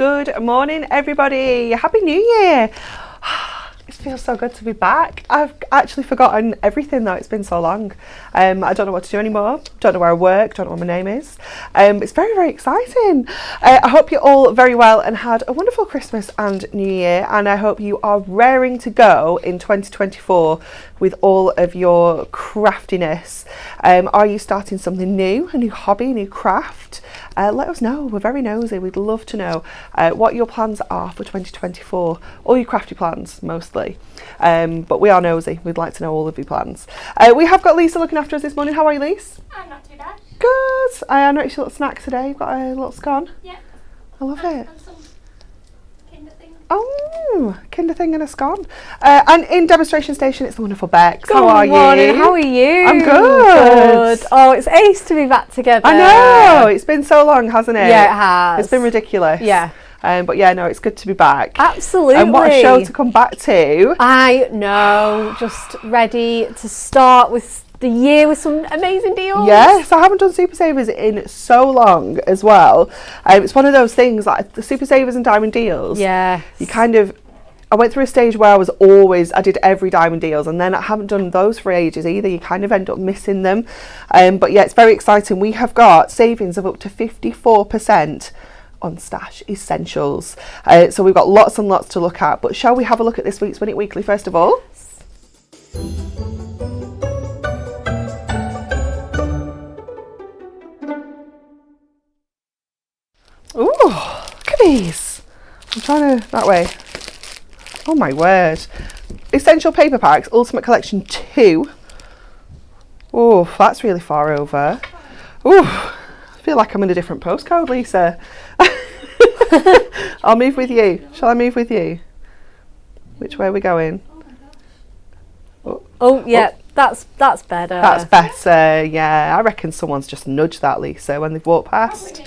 Good morning, everybody. Happy New Year. It feels so good to be back. I've actually forgotten everything though, it's been so long. I don't know what to do anymore, don't know where I work, don't know what my name is. It's very, very exciting. I hope you're all very well and had a wonderful Christmas and New Year, and I hope you are raring to go in 2024 with all of your craftiness. Are you starting something new, a new hobby, a new craft? Let us know, we're very nosy, we'd love to know what your plans are for 2024, all your crafty plans mostly, but we are nosy, we'd like to know all of your plans. We have got Lisa looking after us this morning. How are you, Lisa? I'm not too bad. Good. I noticed your little snack today, you've got a little scone. Yeah. I love it. And some Kinder thing. Oh, Kinder thing and a scone. And in demonstration station, it's the wonderful Bex. Good How are morning. you? How are you? I'm good. Oh, it's ace to be back together. I know, it's been so long, hasn't it? Yeah, it has. It's been ridiculous. Yeah. But yeah, no, it's good to be back. Absolutely. And what a show to come back to. I know, just ready to start with the year with some amazing deals. Yes, I haven't done Super Savers in so long as well. It's one of those things, like the Super Savers and Diamond Deals. Yeah. You kind of, I went through a stage where I did every Diamond Deals, and then I haven't done those for ages either. You kind of end up missing them. But yeah, it's very exciting. We have got savings of up to 54% on Stash Essentials. So we've got lots and lots to look at. But shall we have a look at this week's Win It Weekly first of all? Ooh, look at these. I'm trying to, that way. Oh my word. Essential Paper Packs, Ultimate Collection 2. Oh, that's really far over. Ooh, I feel like I'm in a different postcode, Lisa. I'll move with you. Shall I move with you? Which way are we going? Oh, yeah, that's better. That's better, yeah. I reckon someone's just nudged that, Lisa, when they've walked past.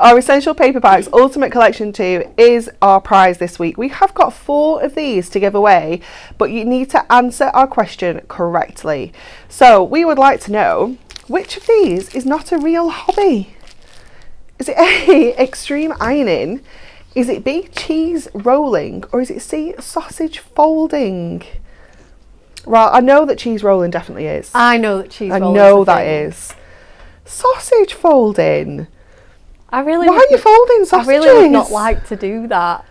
Our Essential Paper Packs Ultimate Collection 2 is our prize this week. We have got 4 of these to give away, but you need to answer our question correctly. So we would like to know, which of these is not a real hobby? Is it A, extreme ironing? Is it B, cheese rolling? Or is it C, sausage folding? Well, I know that cheese rolling definitely is. I know that cheese rolling. I know that is. Sausage folding. Why are you folding sausages? I really would not like to do that.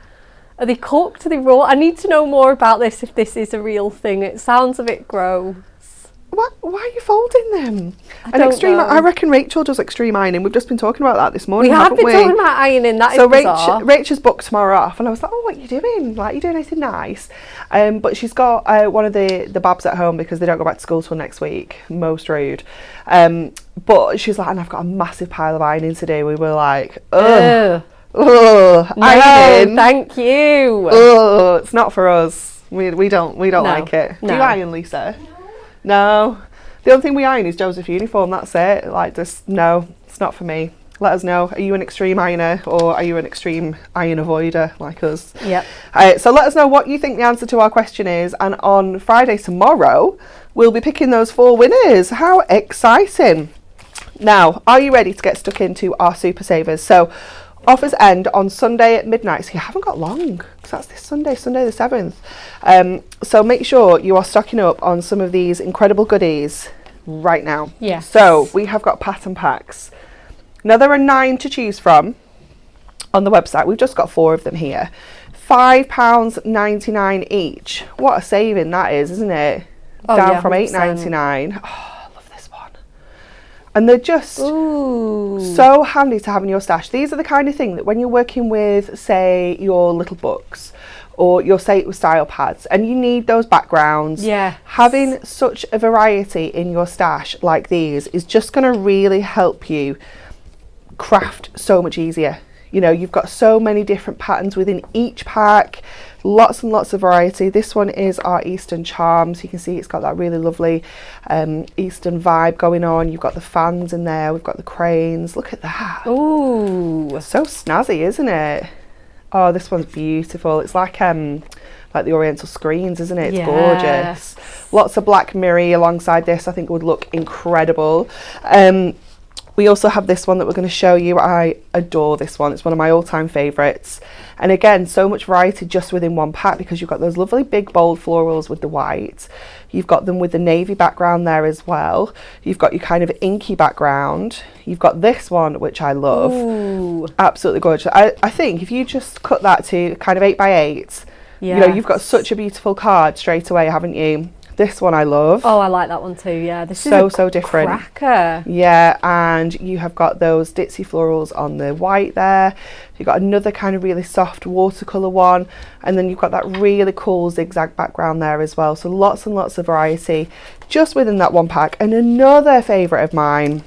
Are they cooked? Are they raw? I need to know more about this if this is a real thing. It sounds a bit gross. Why are you folding them? I reckon Rachel does extreme ironing. We've just been talking about that this morning. We have been talking about ironing. That is bizarre. So Rachel's booked tomorrow off, and I was like, "Oh, what are you doing? Like, you doing anything nice?" But she's got one of the babs at home because they don't go back to school till next week. Most rude. But she's like, and I've got a massive pile of ironing to do. We were like, ugh, ironing. Thank you. Oh, it's not for us. We don't like it. Do you iron, Lisa? No. The only thing we iron is Joseph's uniform, that's it. Like, just, no, it's not for me. Let us know. Are you an extreme ironer or are you an extreme iron avoider like us? Yep. So let us know what you think the answer to our question is, and on Friday tomorrow, we'll be picking those 4 winners. How exciting. Now, are you ready to get stuck into our Super Savers? So, offers end on Sunday at midnight, so you haven't got long, because that's this Sunday the 7th. So make sure you are stocking up on some of these incredible goodies right now. Yeah. So we have got pattern packs. Now there are 9 to choose from on the website. We've just got 4 of them here. £5.99 each. What a saving that is, isn't it? Oh, Down yeah, from £8.99. And they're just so handy to have in your stash. These are the kind of thing that when you're working with, say, your little books or your style pads and you need those backgrounds, having such a variety in your stash like these is just going to really help you craft so much easier. You know, you've got so many different patterns within each pack, lots and lots of variety. This one is our Eastern Charms. You can see it's got that really lovely Eastern vibe going on. You've got the fans in there. We've got the cranes. Look at that. Ooh. So snazzy, isn't it? Oh, this one's beautiful. It's like the Oriental screens, isn't it? It's gorgeous. Lots of black mirror alongside this, I think would look incredible. We also have this one that we're going to show you. I adore this one. It's one of my all-time favourites. And again, so much variety just within one pack, because you've got those lovely big bold florals with the white. You've got them with the navy background there as well. You've got your kind of inky background. You've got this one, which I love. Ooh. Absolutely gorgeous. I think if you just cut that to kind of 8x8, you know, you've got such a beautiful card straight away, haven't you? This one I love. Oh, I like that one too. Yeah, this so is so different. Cracker. Yeah, and you have got those ditzy florals on the white there. You've got another kind of really soft watercolor one, and then you've got that really cool zigzag background there as well. So lots and lots of variety just within that one pack. And another favorite of mine,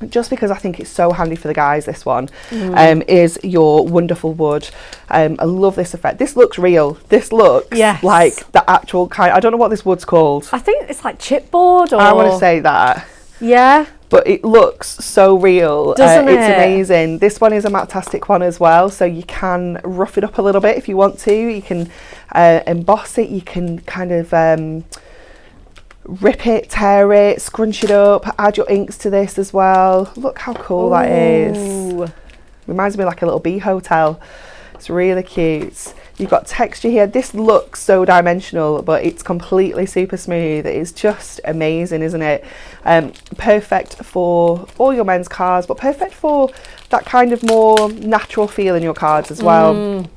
just because I think it's so handy for the guys, this one, is your Wonderful Wood. I love this effect. This looks real. This looks like the actual kind. I don't know what this wood's called. I think it's like chipboard, or I want to say that. Yeah. But it looks so real. Doesn't it? It's amazing. This one is a matte-tastic one as well, so you can rough it up a little bit if you want to. You can emboss it. You can kind of rip it, tear it, scrunch it up, add your inks to this as well. Look how cool that is. Reminds me of like a little bee hotel. It's really cute. You've got texture here. This looks so dimensional, but it's completely super smooth. It's just amazing, isn't it? Perfect for all your men's cards, but perfect for that kind of more natural feel in your cards as well.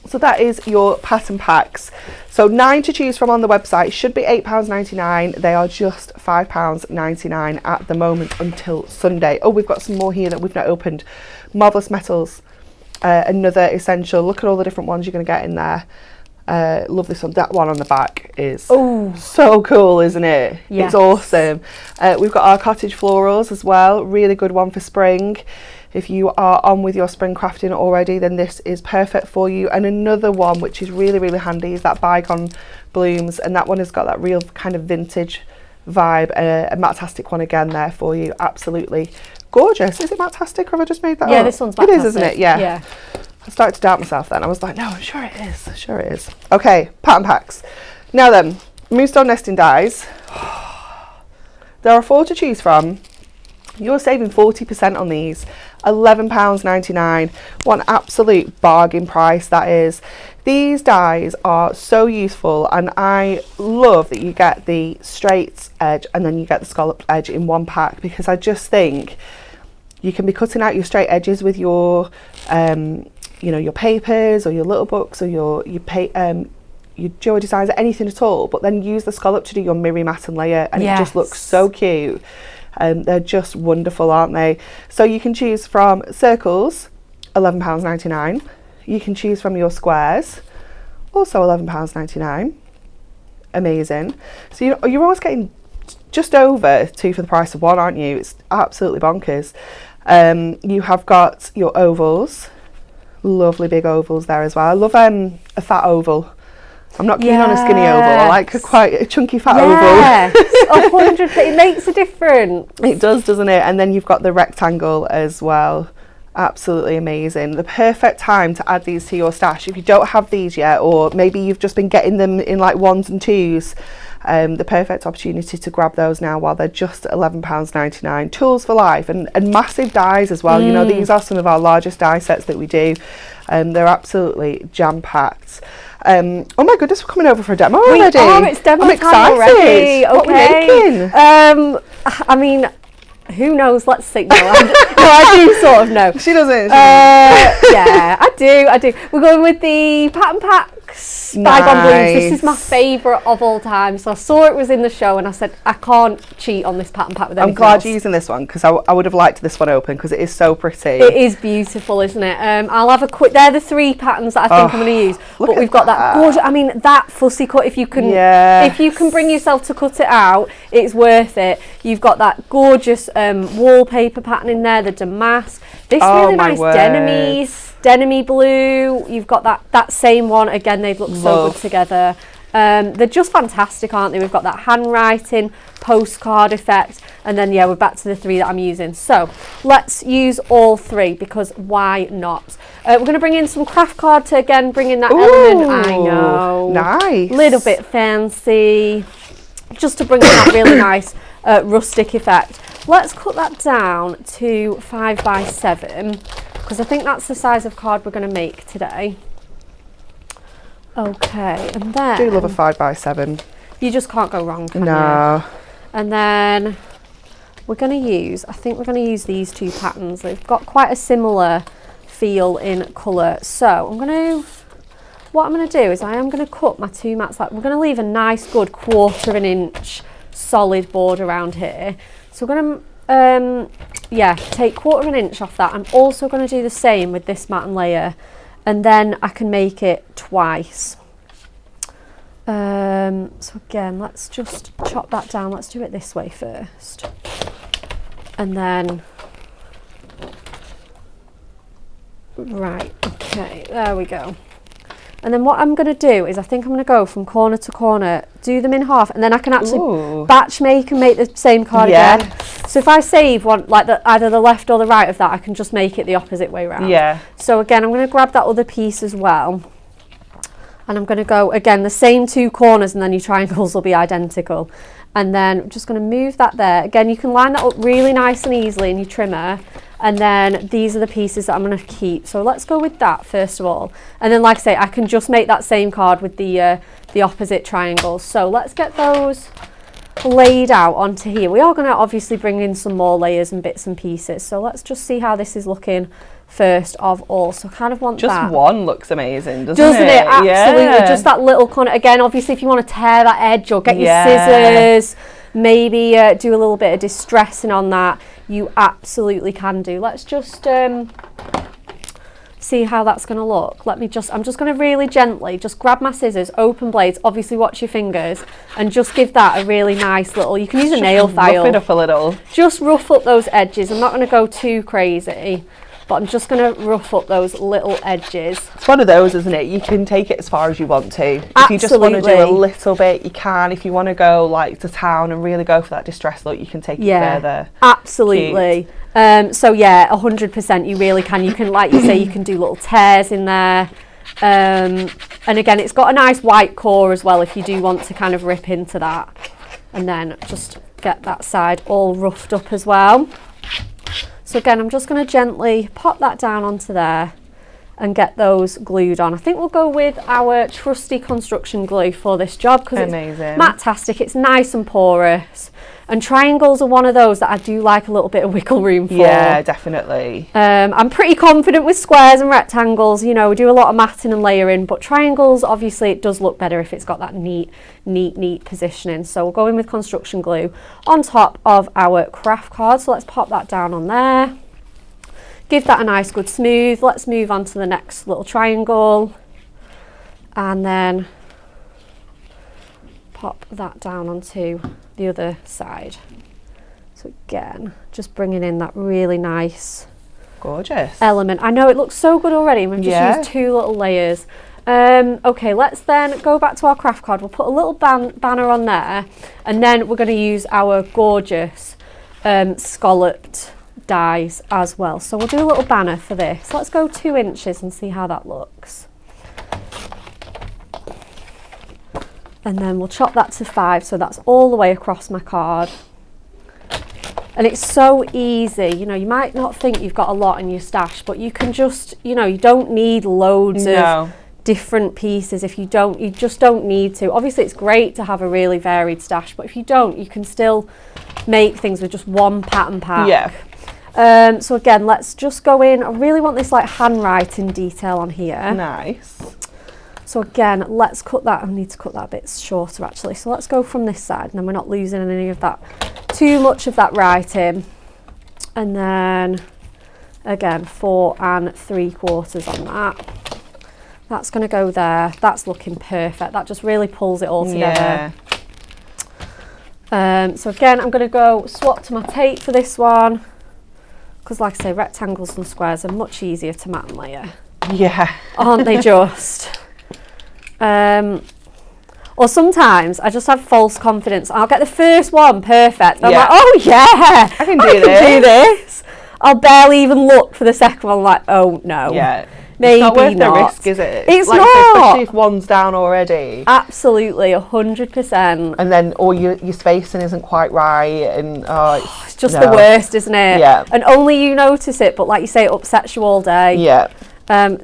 So that is your pattern packs. So 9 to choose from on the website. Should be £8.99. They are just £5.99 at the moment until Sunday. Oh, we've got some more here that we've not opened. Marvellous Metals, another essential. Look at all the different ones you're going to get in there. Love this one. That one on the back is so cool, isn't it? Yes. It's awesome. We've got our cottage florals as well. Really good one for spring. If you are on with your spring crafting already, then this is perfect for you. And another one which is really, really handy is that Bygone Blooms, and that one has got that real kind of vintage vibe. A matte-tastic one again there for you. Absolutely gorgeous. Is it matte-tastic, or have I just made that up? Yeah, this one's matte-tastic. It is, isn't it? Yeah. I started to doubt myself then. I was like, no, I'm sure it is. Sure it is. Okay, pattern packs. Now then, Moonstone Nesting Dies. There are 4 to choose from. You're saving 40% on these. £11.99. What an absolute bargain price that is. These dies are so useful, and I love that you get the straight edge and then you get the scalloped edge in one pack, because I just think you can be cutting out your straight edges with your you know, your papers or your little books or your Joa designs, anything at all, but then use the scallop to do your mirror mat and layer, and it just looks so cute. They're just wonderful, aren't they? So you can choose from circles, £11.99. You can choose from your squares, also £11.99. Amazing. So you're always getting just over 2 for the price of 1, aren't you? It's absolutely bonkers. You have got your ovals, lovely big ovals there as well. I love a fat oval. I'm not keen on a skinny oval. I like quite a chunky fat oval. 100. It makes a difference. It does, doesn't it? And then you've got the rectangle as well. Absolutely amazing. The perfect time to add these to your stash. If you don't have these yet, or maybe you've just been getting them in like 1s and 2s, the perfect opportunity to grab those now while they're just £11.99. Tools for life, and massive dies as well. You know, these are some of our largest die sets that we do. They're absolutely jam-packed. Oh my goodness, we're coming over for a demo already. It's demo I'm time already. What are we making? I mean, who knows? Let's see. No, I do sort of know. She doesn't. Yeah, I do. We're going with the pattern packs Bygone Blooms. This is my favourite of all time. So I saw it was in the show, and I said I can't cheat on this pattern pack with anything I'm glad else. you're using this one, because I would have liked this one open, because it is so pretty. It is beautiful, isn't it? I'll have a quick. They're the 3 patterns that I think I'm going to use. But we've got that gorgeous. I mean, that fussy cut. If you can bring yourself to cut it out, it's worth it. You've got that gorgeous wallpaper pattern in there, the damask. This really nice denim-y blue. You've got that same one again. They look so good together. They're just fantastic, aren't they? We've got that handwriting postcard effect, and then we're back to the 3 that I'm using. So let's use all 3, because why not? We're going to bring in some craft card to again bring in that element. I know, nice, little bit fancy, just to bring in that really nice rustic effect. let's cut that down to 5 by 7 because I think that's the size of card we're going to make today. Okay, and then I do love a 5 by 7. You just can't go wrong, can No. you? And then we're going to use, I think we're going to use these two patterns. They've got quite a similar feel in colour. So what I'm going to do is I am going to cut my two mats. Like, we're going to leave a nice good 1/4 inch solid board around here. So we're going to, take 1/4 inch off that. I'm also going to do the same with this mat and layer. And then I can make it twice. So again, let's just chop that down. Let's do it this way first. And then, right, okay, there we go. And then what I'm going to do is I think I'm going to go from corner to corner, do them in half, and then I can actually batch make and make the same card again. So if I save one, like either the left or the right of that, I can just make it the opposite way around. Yeah. So again, I'm going to grab that other piece as well. And I'm going to go, again, the same two corners, and then your triangles will be identical. And then I'm just going to move that there. Again, you can line that up really nice and easily in your trimmer. And then these are the pieces that I'm going to keep. So let's go with that first of all. And then, like I say, I can just make that same card with the opposite triangles. So let's get those laid out onto here. We are going to obviously bring in some more layers and bits and pieces. So let's just see how this is looking first of all. So I kind of want just that. One looks amazing, doesn't it? Absolutely. Yeah. Just that little corner. Again, obviously, if you want to tear that edge or get your scissors, maybe do a little bit of distressing on that, you absolutely can do. Let's just see how that's going to look. I'm just going to really gently just grab my scissors, open blades, obviously watch your fingers, and just give that a really nice little, you can use a nail file. Rough it up a little. Just rough up those edges. I'm not going to go too crazy, but I'm just going to rough up those little edges. It's one of those, isn't it? You can take it as far as you want to. Absolutely. If you just want to do a little bit, you can. If you want to go like to town and really go for that distress look, you can take it further. Absolutely. So yeah, 100% you really can. You can, like you say, you can do little tears in there. And again, it's got a nice white core as well if you do want to kind of rip into that. And then just get that side all roughed up as well. So again, I'm just going to gently pop that down onto there and get those glued on. I think we'll go with our trusty construction glue for this job because it's matte-tastic, it's nice and porous. And triangles are one of those that I do like a little bit of wiggle room for. Yeah, definitely. I'm pretty confident with squares and rectangles. You know, we do a lot of matting and layering, but triangles, obviously, it does look better if it's got that neat positioning. So we'll go in with construction glue on top of our craft card. So let's pop that down on there. Give that a nice good smooth. Let's move on to the next little triangle. And then pop that down onto the other side. So again, just bringing in that really nice, gorgeous element. I know it looks so good already. We've just used two little layers. Okay, let's then go back to our craft card. We'll put a little banner on there, and then we're going to use our gorgeous scalloped dies as well. So we'll do a little banner for this. Let's go 2 inches and see how that looks. And then we'll chop that to 5, so that's all the way across my card. And it's so easy, you know, you might not think you've got a lot in your stash, but you can just, you know, you don't need loads of different pieces. If you don't, you just don't need to. Obviously, it's great to have a really varied stash, but if you don't, you can still make things with just one pattern pack. Yeah. So again, let's just go in. I really want this like handwriting detail on here. Nice. So again, let's cut that. I need to cut that a bit shorter actually. So let's go from this side, and then we're not losing any of that, too much of that writing. And then again, 4 3/4 on that. That's going to go there. That's looking perfect. That just really pulls it all together. Yeah. So again, I'm going to go swap to my tape for this one, because like I say, rectangles and squares are much easier to mat and layer. Yeah. Aren't they just? Or sometimes I just have false confidence. I'll get the first one perfect. I'm like, oh yeah, I can do this. I'll barely even look for the second one. I'm like, oh no. Yeah. maybe it's not worth not. the risk, is it? It's like, not. Especially if one's down already. Absolutely, 100%. And then your spacing isn't quite right, and It's just the worst, isn't it? Yeah. And only you notice it, but like you say, it upsets you all day. Yeah.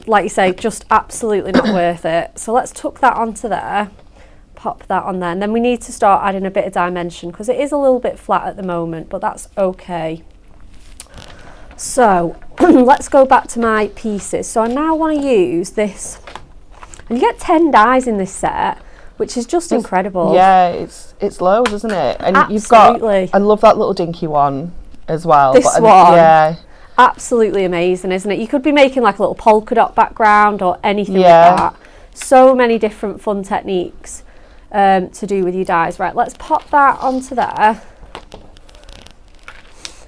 Like you say, just absolutely not worth it. So let's tuck that onto there. Pop that on there, and then we need to start adding a bit of dimension because it is a little bit flat at the moment, but that's okay. So let's go back to my pieces. So I now want to use this, and you get 10 dies in this set, which is just incredible. Yeah, it's loads, isn't it? And Absolutely. you've got, I love that little dinky one as well. This one, yeah, absolutely amazing, isn't it? You could be making like a little polka dot background or anything like Yeah. that. So many different fun techniques to do with your dies. Right, let's pop that onto there.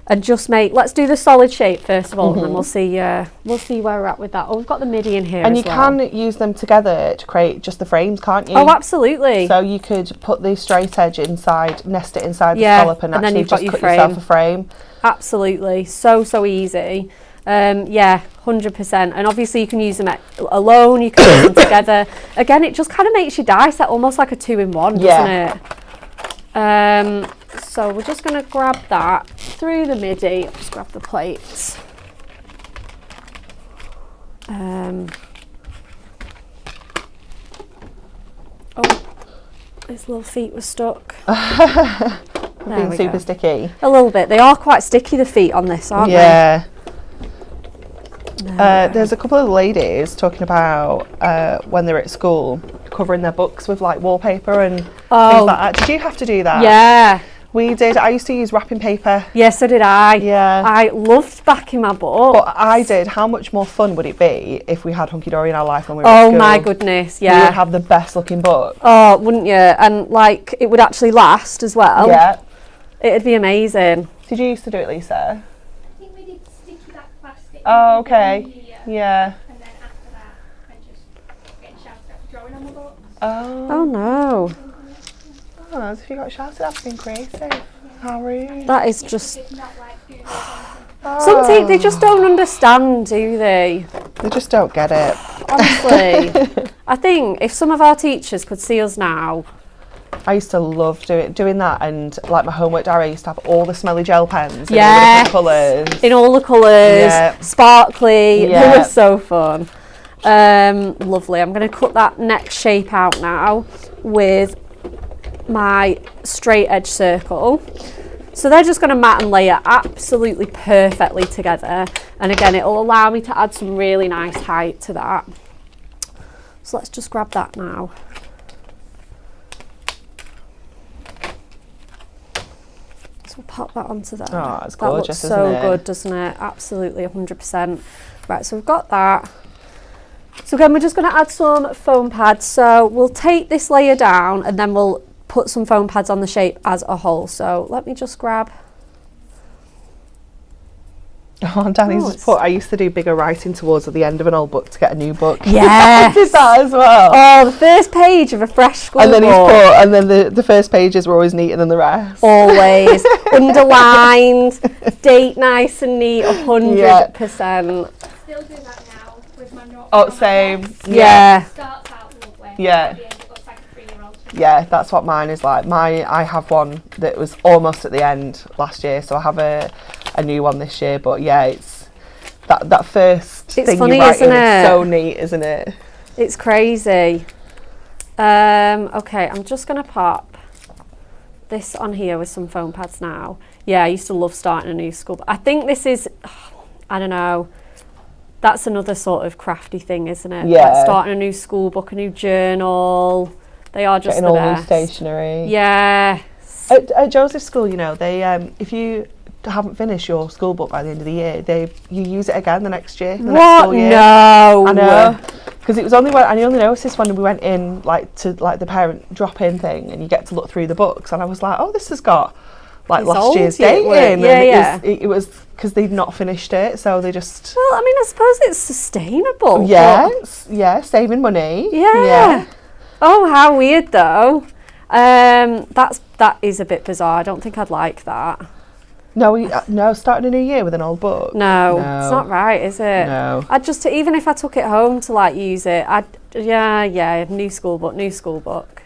And just let's do the solid shape first of all, and then we'll see where we're at with that. Oh, we've got the MIDI in here and as you well. can use them together to create just the frames, can't you? Oh, absolutely. So you could put the straight edge inside, nest it inside the Yeah, scallop, and and then actually you've got just your cut frame. yourself a frame. Absolutely, so easy. Yeah, 100%. And obviously you can use them alone, you can use them together. Again, it just kind of makes your die set almost like a 2-in-1, doesn't it? So we're just going to grab that through the MIDI. Just grab the plates. Oh, his little feet were stuck. Being super sticky. A little bit. They are quite sticky, the feet on this, aren't they? Yeah. There's a couple of ladies talking about when they're at school covering their books with like wallpaper and things like that. Did you have to do that? Yeah. We did. I used to use wrapping paper. Yeah, so did I. Yeah. I loved backing my book. But I did. How much more fun would it be if we had Hunky Dory in our life when we were at Oh school? my goodness, We yeah. would have the best looking book. Oh, wouldn't you? And like, it would actually last as well. Yeah. It'd be amazing. Did you used to do it, Lisa? I think we did sticky back plastic. Oh, okay. Here, Yeah. and then after that, I just getting shouted at for drawing on the books. Oh no. Oh, as if you got shouted at for being creative. How rude. That is just... Did not like doing those Some people, they just don't understand, do they? They just don't get it. Honestly. I think if some of our teachers could see us now... I used to love doing that, and like my homework diary, I used to have all the smelly gel pens in all the Yes. different colours. In all the colours, Yeah. sparkly, Yeah. they were so fun. Lovely. I'm going to cut that next shape out now with my straight edge circle. So they're just going to mat and layer absolutely perfectly together, and again it'll allow me to add some really nice height to that. So let's just grab that now. So we'll pop that onto there. Oh, it's that looks gorgeous, so isn't it? good, doesn't it? Absolutely, 100%. Right, so we've got that. So again, we're just going to add some foam pads. So we'll take this layer down and then we'll put some foam pads on the shape as a whole. So let me just grab. Oh, Danny's just put, I used to do bigger writing towards the end of an old book to get a new book. Yes. I did that as well. Oh, the first page of a fresh school And then book. and then the first pages were always neater than the rest. Always. Underlined, date nice and neat, 100%. Still do that now with my notebook. Oh, same. Yeah. It starts out lovely. Yeah. At the end it looks like a 3-year-old. Yeah, that's what mine is like. I have one that was almost at the end last year, so I have a new one this year. But yeah, it's that first It's thing funny, you write isn't in is it? so neat, isn't it? It's crazy. Okay, I'm just going to pop this on here with some foam pads now. Yeah, I used to love starting a new school, but I think this is, I don't know, that's another sort of crafty thing, isn't it? Yeah. Like starting a new school book, a new journal. They are just Getting the all new best. stationery. Yeah. At Joseph's school, you know, they if you haven't finished your school book by the end of the year, you use it again the next year. The next What? school year. No. I know. Because it was only when I only noticed this when we went in, like to like the parent drop-in thing, and you get to look through the books, and I was like, oh, this has got like It's last old year's yet, date weren't- in. yeah, and yeah. it was because they'd not finished it, so they just Well, I mean, I suppose it's sustainable. yeah, saving money. Yeah. Oh, how weird though. That is a bit bizarre. I don't think I'd like that. No, starting a new year with an old book. No, it's not right, is it? No. I'd just, even if I took it home to like use it, new school book.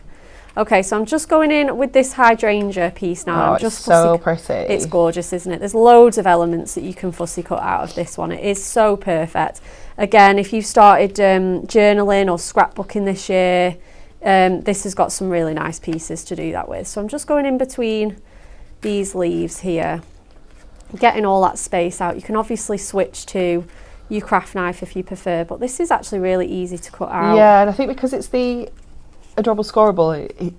Okay, so I'm just going in with this hydrangea piece now. Oh, it's so pretty. It's gorgeous, isn't it? There's loads of elements that you can fussy cut out of this one. It is so perfect. Again, if you've started journaling or scrapbooking this year, this has got some really nice pieces to do that with. So I'm just going in between these leaves here, getting all that space out. You can obviously switch to your craft knife if you prefer, but this is actually really easy to cut out. Yeah, and I think because it's the adorable scoreable,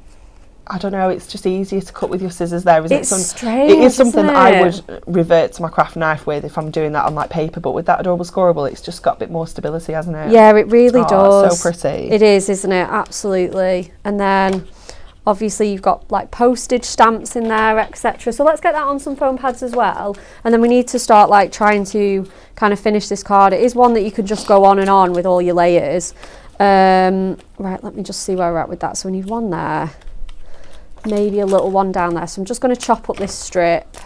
I don't know, it's just easier to cut with your scissors there, isn't it? It's strange, it is something isn't I it? would revert to my craft knife with if I'm doing that on like paper, but with that adorable scoreable, it's just got a bit more stability, hasn't it? Yeah, it really does. It's so pretty. It is, isn't it? Absolutely. And then obviously you've got like postage stamps in there, etc. So let's get that on some foam pads as well. And then we need to start like trying to kind of finish this card. It is one that you can just go on and on with all your layers. Right, let me just see where we're at with that. So we need one there, maybe a little one down there. So I'm just going to chop up this strip.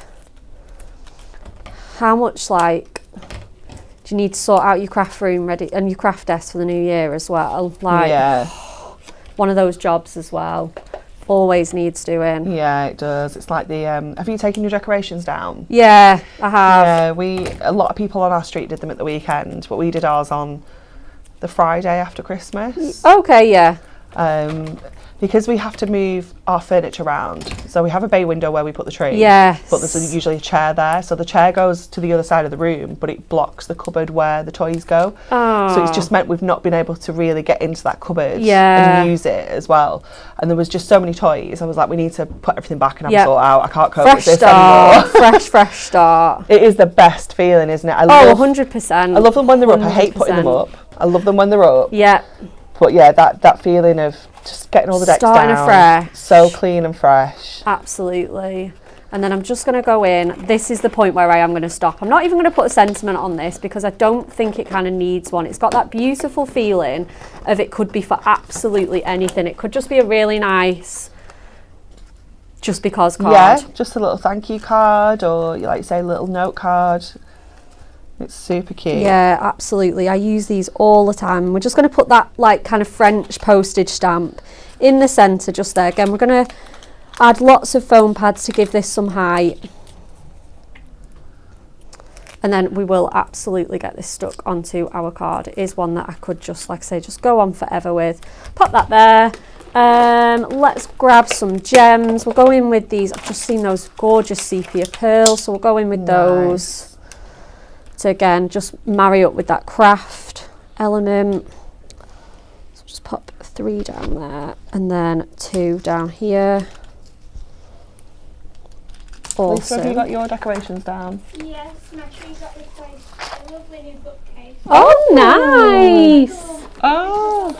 How much like do you need to sort out your craft room ready and your craft desk for the new year as well? Like, yeah, one of those jobs as well. Always needs doing. Yeah, it does. It's like the have you taken your decorations down? Yeah, I have. Yeah, a lot of people on our street did them at the weekend, but we did ours on the Friday after Christmas. Okay, yeah. Because we have to move our furniture around, so we have a bay window where we put the tree. Yes. But there's usually a chair there, so the chair goes to the other side of the room, but it blocks the cupboard where the toys go. Oh. So it's just meant we've not been able to really get into that cupboard Yeah. and use it as well. And there was just so many toys. I was like, we need to put everything back and have a sort out. I can't cope with this anymore. Fresh start. It is the best feeling, isn't it? 100%. I love them when they're up. I hate putting them up. I love them when they're up. Yeah. But yeah, that feeling of just getting all the decks starting down, afresh. so clean and fresh. Absolutely. And then I'm just going to go in. This is the point where I am going to stop. I'm not even going to put a sentiment on this because I don't think it kind of needs one. It's got that beautiful feeling of it could be for absolutely anything. It could just be a really nice just because card. Yeah, just a little thank you card, or like you say, a little note card. It's super cute. Yeah, absolutely. I use these all the time. We're just going to put that like kind of French postage stamp in the centre just there. Again, we're going to add lots of foam pads to give this some height. And then we will absolutely get this stuck onto our card. It is one that I could just, like I say, just go on forever with. Pop that there. Let's grab some gems. We'll go in with these. I've just seen those gorgeous sepia pearls, so we'll go in with those. To again just marry up with that craft element. So just pop 3 down there and then 2 down here. Lisa, have you got your decorations down? Yes, my tree got replaced with a lovely new bookcase. Oh, nice! Oh,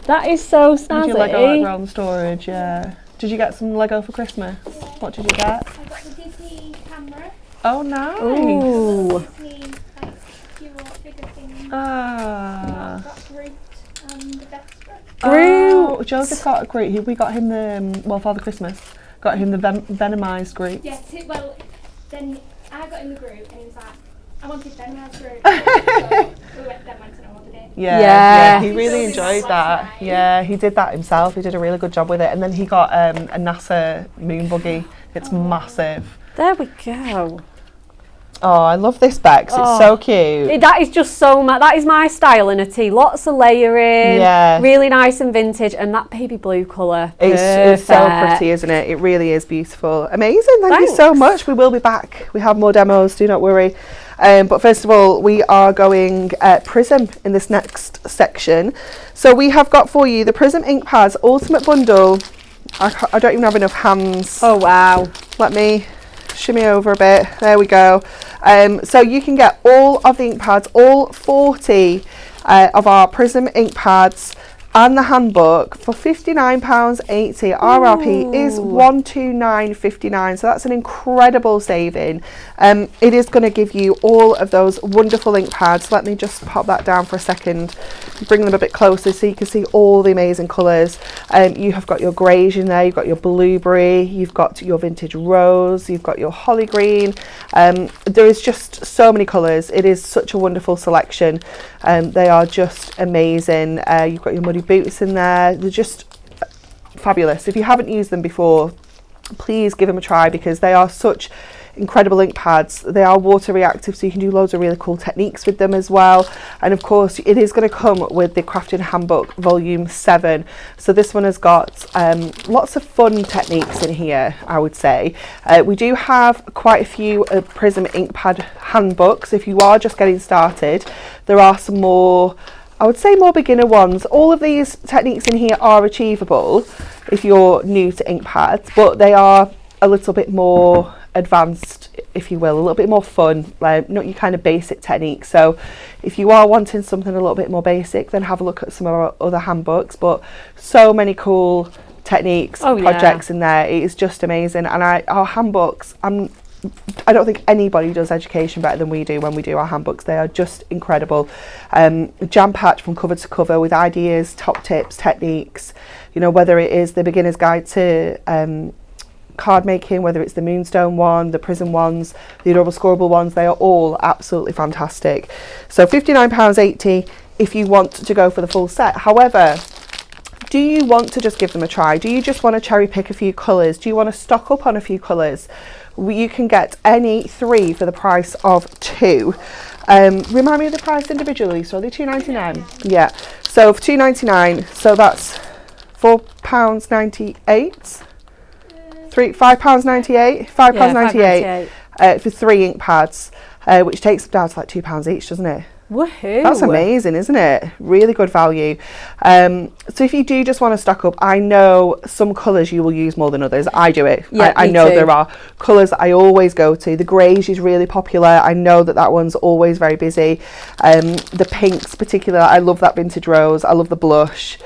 That is so snazzy. did you Lego around storage? Yeah. Did you get some Lego for Christmas? Yeah. What did you get? I got the Disney camera. Oh, nice. Ooh. Disney cute figure thing. Ah. I got Groot and the Vesper. Oh, Joseph got a Groot. We got him the Father Christmas got him the venomized Groot. Yes, well, then I got in the Groot and he was like, I wanted venomized Groot. So we went and I wanted it. Yeah, he really enjoyed that. Yeah, he did that himself. He did a really good job with it. And then he got a NASA moon buggy. It's massive. There we go. Oh, I love this Bex. It's so cute. That is just so that is my style in a tee. Lots of layering. Yeah. Really nice and vintage, and that baby blue colour. It's so pretty, isn't it? It really is beautiful. Amazing. Thank you so much. We will be back. We have more demos. Do not worry. But first of all, we are going Prism in this next section. So we have got for you the Prism Ink Pads Ultimate Bundle. I don't even have enough hands. Oh, wow. Let me shimmy over a bit. There we go. So you can get all of the ink pads, all 40 of our Prism ink pads and the handbook for £59.80. RRP is £129.59, so that's an incredible saving. It is going to give you all of those wonderful ink pads. Let me just pop that down for a second, bring them a bit closer so you can see all the amazing colours. You have got your greys in there, you've got your blueberry, you've got your vintage rose, you've got your holly green. There is just so many colours. It is such a wonderful selection. They are just amazing. You've got your muddy boots in there. They're just fabulous. If you haven't used them before, please give them a try, because they are such incredible ink pads. They are water reactive, so you can do loads of really cool techniques with them as well. And of course it is going to come with the Crafting Handbook Volume 7. So this one has got lots of fun techniques in here, I would say. We do have quite a few Prism ink pad handbooks. If you are just getting started, there are some more, I would say, more beginner ones. All of these techniques in here are achievable if you're new to ink pads, but they are a little bit more advanced, if you will, a little bit more fun, like not your kind of basic techniques. So if you are wanting something a little bit more basic, then have a look at some of our other handbooks. But so many cool techniques, projects in there. It is just amazing. And our handbooks, I don't think anybody does education better than we do when we do our handbooks. They are just incredible, jam-packed from cover to cover with ideas, top tips, techniques, you know, whether it is the beginner's guide to card making, whether it's the Moonstone one, the Prism ones, the Adorable Scoreable ones. They are all absolutely fantastic. So £59.80 if you want to go for the full set. However, do you want to just give them a try? Do you just want to cherry pick a few colours? Do you want to stock up on a few colours? You can get any 3 for the price of 2. Remind me of the price individually. So are they £2.99? Yeah. So for £2.99, so that's £4.98. £5.98. £5.98 for 3 ink pads, which takes them down to like £2 each, doesn't it? Woohoo! That's amazing, isn't it? Really good value. So if you do just want to stock up, I know some colours you will use more than others. I do it. Yeah, I know too. there are colours that I always go to. The greys is really popular. I know that one's always very busy. The pinks particular, I love that vintage rose. I love the blush.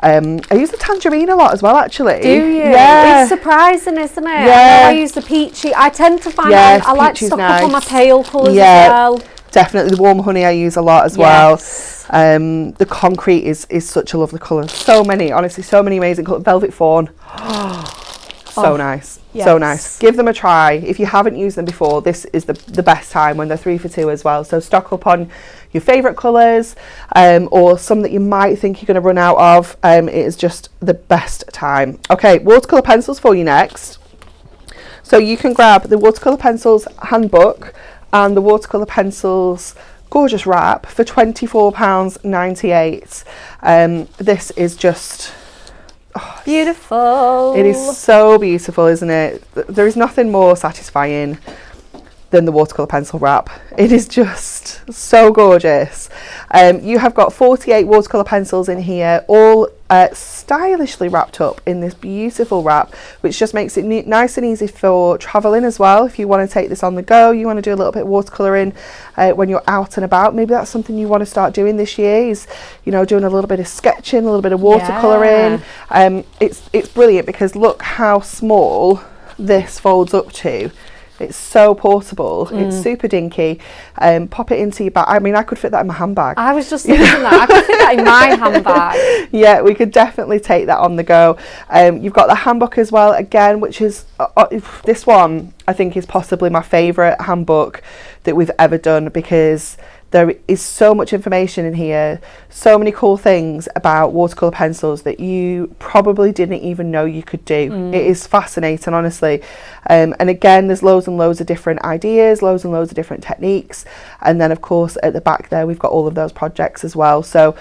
I use the tangerine a lot as well, actually. Do you? Yeah. It's surprising, isn't it? Yeah. I use the peachy. I tend to find Yes, I like to peachy's stock up on my nice. pale colours Yeah. as well. Definitely the warm honey I use a lot as Yes. well. The concrete is such a lovely colour. So many, honestly, so many amazing colours. Velvet fawn. So nice. Yes. So nice. Give them a try. If you haven't used them before, this is the best time when they're 3 for 2 as well. So stock up on your favourite colours, or some that you might think you're going to run out of. It is just the best time. Okay, watercolour pencils for you next. So you can grab the watercolour pencils handbook and the watercolour pencils gorgeous wrap for £24.98. This is just beautiful. It is so beautiful, isn't it? There is nothing more satisfying than the watercolour pencil wrap. It is just so gorgeous. You have got 48 watercolour pencils in here, all stylishly wrapped up in this beautiful wrap, which just makes it nice and easy for travelling as well. If you want to take this on the go, you want to do a little bit of watercolouring when you're out and about, maybe that's something you want to start doing this year, is, you know, doing a little bit of sketching, a little bit of watercolouring. It's brilliant because look how small this folds up to. It's so portable. It's super dinky. Pop it into your bag. I mean, I could fit that in my handbag. I was just thinking that. I could fit that in my handbag. Yeah, we could definitely take that on the go. You've got the handbook as well, again, which is, this one I think is possibly my favourite handbook that we've ever done, because there is so much information in here, so many cool things about watercolour pencils that you probably didn't even know you could do. It is fascinating, honestly. And again, there's loads and loads of different ideas, loads and loads of different techniques. And then, of course, at the back there, we've got all of those projects as well. So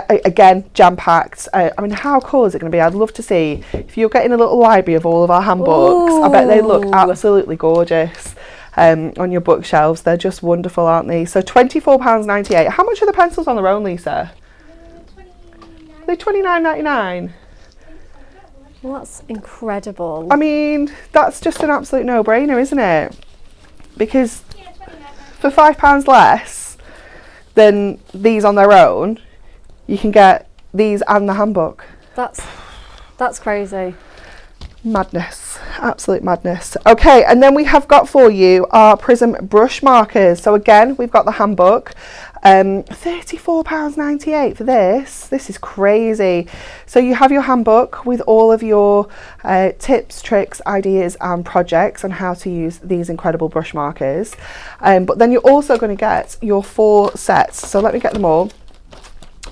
again, jam-packed. I mean, how cool is it going to be? I'd love to see if you're getting a little library of all of our handbooks. I bet they look absolutely gorgeous. On your bookshelves. They're just wonderful, aren't they? So £24.98. How much are the pencils on their own, Lisa? They're £29.99. Well, that's incredible. I mean, that's just an absolute no-brainer, isn't it? Because for £5 less than these on their own, you can get these and the handbook. That's crazy. Madness, absolute madness. Okay, and then we have got for you our Prism brush markers. So again, we've got the handbook, £34.98 for this. This is crazy. So you have your handbook with all of your tips, tricks, ideas and projects on how to use these incredible brush markers. But then you're also going to get your 4 sets. So let me get them all.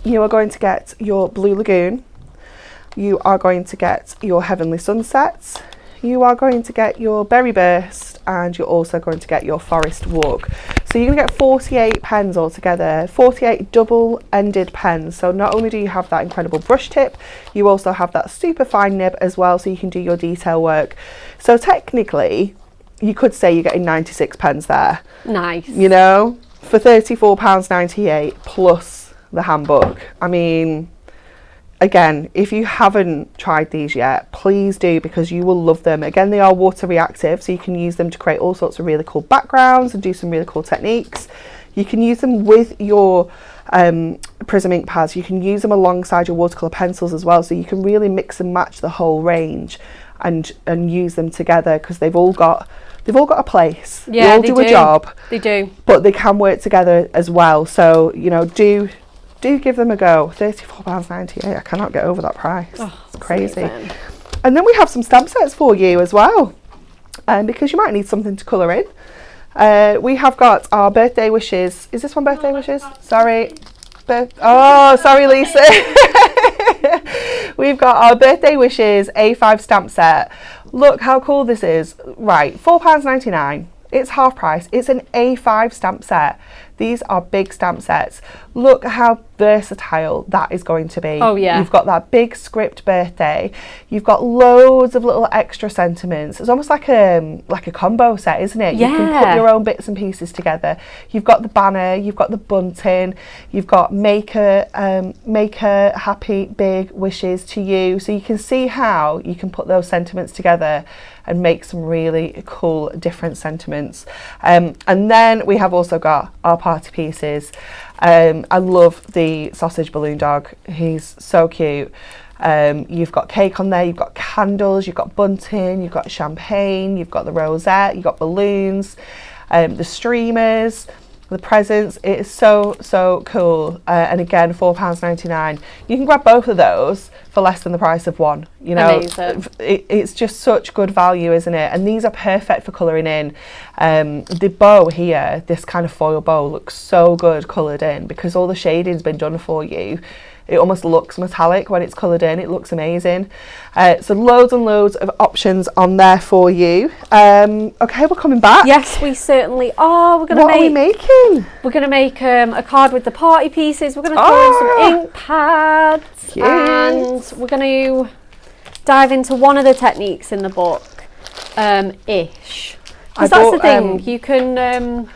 You are going to get your Blue Lagoon. You are going to get your Heavenly Sunsets, you are going to get your Berry Burst, and you're also going to get your Forest Walk. So you're going to get 48 pens altogether, 48 double-ended pens. So not only do you have that incredible brush tip, you also have that super fine nib as well, so you can do your detail work. So technically, you could say you're getting 96 pens there. Nice. You know, for £34.98 plus the handbook. I mean, again, if you haven't tried these yet, please do, because you will love them. Again, they are water reactive, so you can use them to create all sorts of really cool backgrounds and do some really cool techniques. You can use them with your Prism ink pads. You can use them alongside your watercolor pencils as well, so you can really mix and match the whole range and use them together, because they've all got a place. Yeah, they all do a job. They do. But they can work together as well. So, you know, do give them a go. £34.98. I cannot get over that price. Oh, it's crazy. Amazing. And then we have some stamp sets for you as well, because you might need something to colour in. We have got our birthday wishes. Is this one birthday wishes? Sorry. Sorry, Lisa. We've got our birthday wishes A5 stamp set. Look how cool this is. Right, £4.99. It's half price. It's an A5 stamp set. These are big stamp sets. Look how versatile that is going to be. Oh yeah. You've got that big script birthday. You've got loads of little extra sentiments. It's almost like a combo set, isn't it? Yeah. You can put your own bits and pieces together. You've got the banner, you've got the bunting, you've got make her happy big wishes to you. So you can see how you can put those sentiments together and make some really cool different sentiments. And then we have also got our party pieces. I love the sausage balloon dog. He's so cute. You've got cake on there, you've got candles, you've got bunting, you've got champagne, you've got the rosette, you've got balloons, the streamers, the presents. It is so cool. And again, £4.99. You can grab both of those for less than the price of one. You know, it's just such good value, isn't it? And these are perfect for colouring in. The bow here, this kind of foil bow, looks so good coloured in because all the shading's been done for you. It almost looks metallic when it's coloured in. It looks amazing. So loads and loads of options on there for you. Okay, we're coming back. Yes, we certainly are. What are we making? We're going to make a card with the party pieces. We're going to throw in some ink pads. Cute. And we're going to dive into one of the techniques in the book, ish. Because that's the thing. You can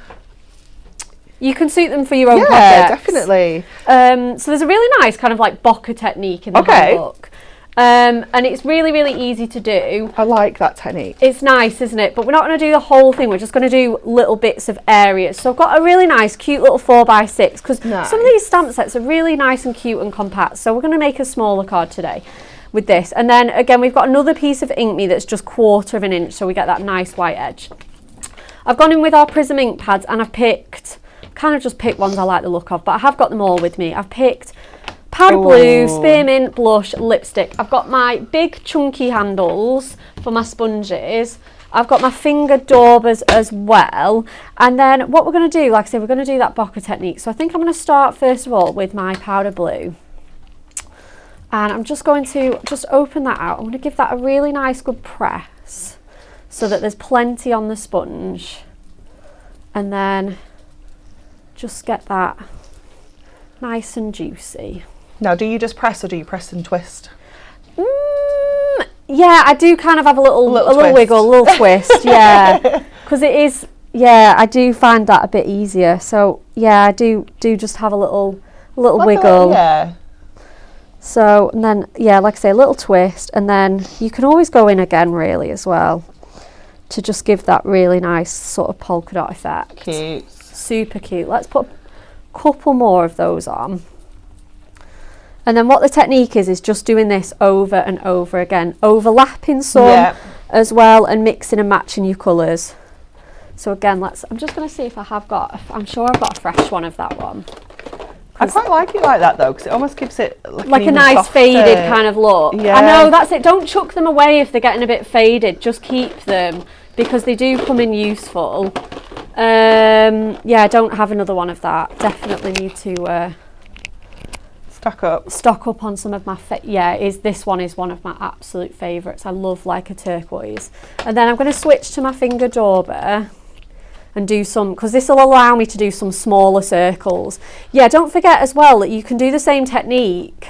suit them for your own projects. Yeah, definitely. So there's a really nice kind of like Bokeh technique in the handbook. And it's really, really easy to do. I like that technique. It's nice, isn't it? But we're not going to do the whole thing. We're just going to do little bits of areas. So I've got a really nice, cute little 4x6 because some of these stamp sets are really nice and cute and compact. So we're going to make a smaller card today with this. And then again, we've got another piece of Ink Me that's just 1/4 of an inch. So we get that nice white edge. I've gone in with our Prism ink pads and I've picked ones I like the look of, but I have got them all with me. I've picked powder blue, spearmint, blush, lipstick. I've got my big chunky handles for my sponges. I've got my finger daubers as well. And then what we're going to do, like I said, we're going to do that Bokeh technique. So I think I'm going to start first of all with my powder blue. And I'm just going to open that out. I'm going to give that a really nice good press so that there's plenty on the sponge. And then just get that nice and juicy. Now, do you just press or do you press and twist? Yeah, I do kind of have a little wiggle, a little twist, yeah. Because it is, yeah, I do find that a bit easier. So, yeah, I do just have a little wiggle. Yeah. So, and then, yeah, like I say, a little twist. And then you can always go in again, really, as well, to just give that really nice sort of polka dot effect. Cute. Super cute. Let's put a couple more of those on. And then what the technique is just doing this over and over again, overlapping some as well, and mixing and matching your colours. So again, I'm just going to see if I'm sure I've got a fresh one of that one. I quite like it like that though, because it almost gives it like a nice softer, faded kind of look. Yeah. I know, that's it. Don't chuck them away if they're getting a bit faded. Just keep them, because they do come in useful. Yeah, I don't have another one of that. Definitely need to stock up on some of my this one is one of my absolute favourites. I love like a turquoise. And then I'm going to switch to my finger dauber and do some, because this will allow me to do some smaller circles. Yeah, don't forget as well that you can do the same technique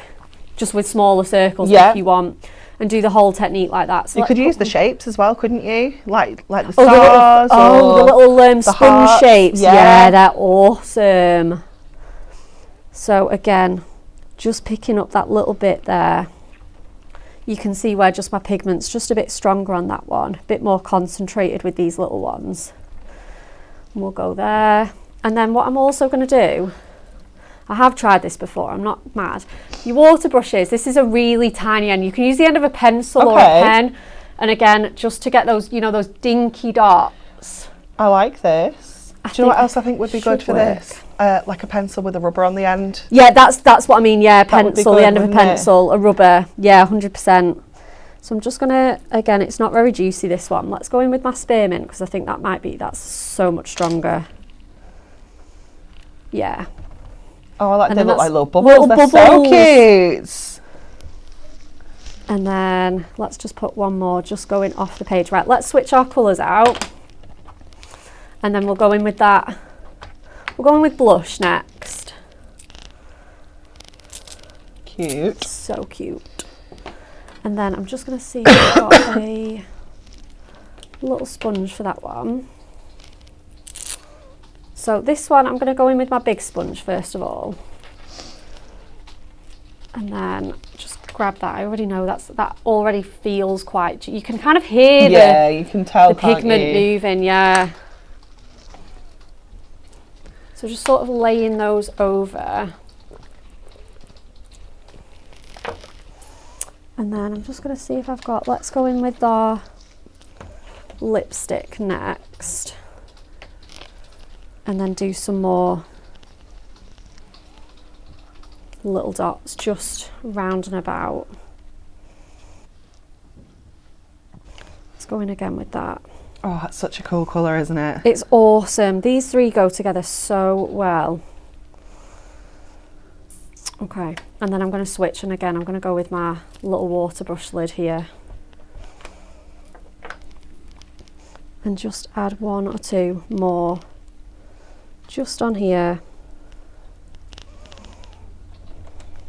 just with smaller circles if you want, and do the whole technique like that. So you could use the shapes as well, couldn't you? Like the stars, the little sponge shapes. Yeah, they're awesome. So again, just picking up that little bit there. You can see where just my pigment's just a bit stronger on that one, a bit more concentrated with these little ones. And we'll go there. And then what I'm also going to do, I have tried this before, I'm not mad. Your water brushes, this is a really tiny end. You can use the end of a pencil or a pen. And again, just to get those, you know, those dinky dots. I like this. Do you know what else I think would be good for this? Like a pencil with a rubber on the end. Yeah, that's what I mean. Yeah, pencil, the end of a pencil, a rubber. Yeah, 100%. So I'm just gonna, again, it's not very juicy, this one. Let's go in with my spearmint, because I think that's so much stronger. Yeah. Oh, I like they look like little bubbles. They're so cute. And then let's just put one more, just going off the page. Right, let's switch our colours out. And then we'll go in with that. We'll go in with blush next. Cute. So cute. And then I'm just going to see if I've got a little sponge for that one. So this one, I'm going to go in with my big sponge first of all. And then just grab that. I already know that already feels quite, you can kind of hear you can tell, the pigment moving, yeah. So just sort of laying those over. And then I'm just going to see if I've got, let's go in with our lipstick next. And then do some more little dots just round and about. Let's go in again with that. Oh, that's such a cool colour, isn't it? It's awesome. These three go together so well. Okay, and then I'm going to switch, and again I'm going to go with my little water brush lid here. And just add one or two more just on here.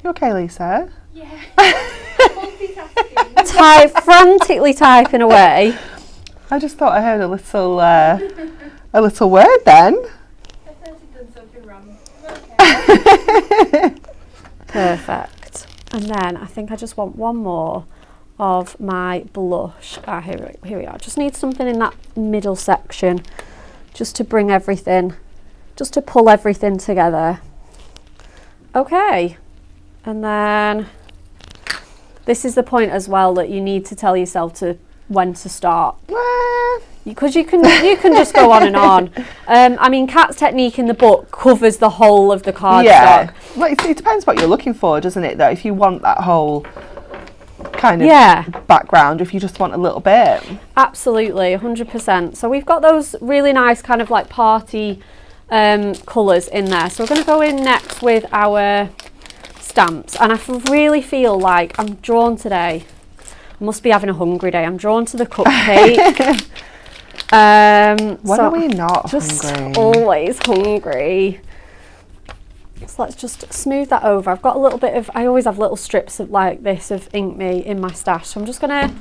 You okay, Lisa? Yeah. Multitasking. Frantically typing away. I just thought I heard a little word then. I thought you'd done something wrong. Okay. Perfect. And then I think I just want one more of my blush. Here we are. Just need something in that middle section just to bring everything, just to pull everything together. Okay. And then this is the point as well that you need to tell yourself when to start. Because you can just go on and on. I mean, Kat's technique in the book covers the whole of the cardstock. Yeah, well, it depends what you're looking for, doesn't it? Though, if you want that whole kind of background, if you just want a little bit. Absolutely, 100%. So we've got those really nice kind of like party colours in there. So we're going to go in next with our stamps, and I really feel like I'm drawn today. I must be having a hungry day. I'm drawn to the cupcake. When are we not just hungry? Always hungry. So let's just smooth that over. I've got a little bit of, I always have little strips of like this of Ink Me in my stash. So I'm just going to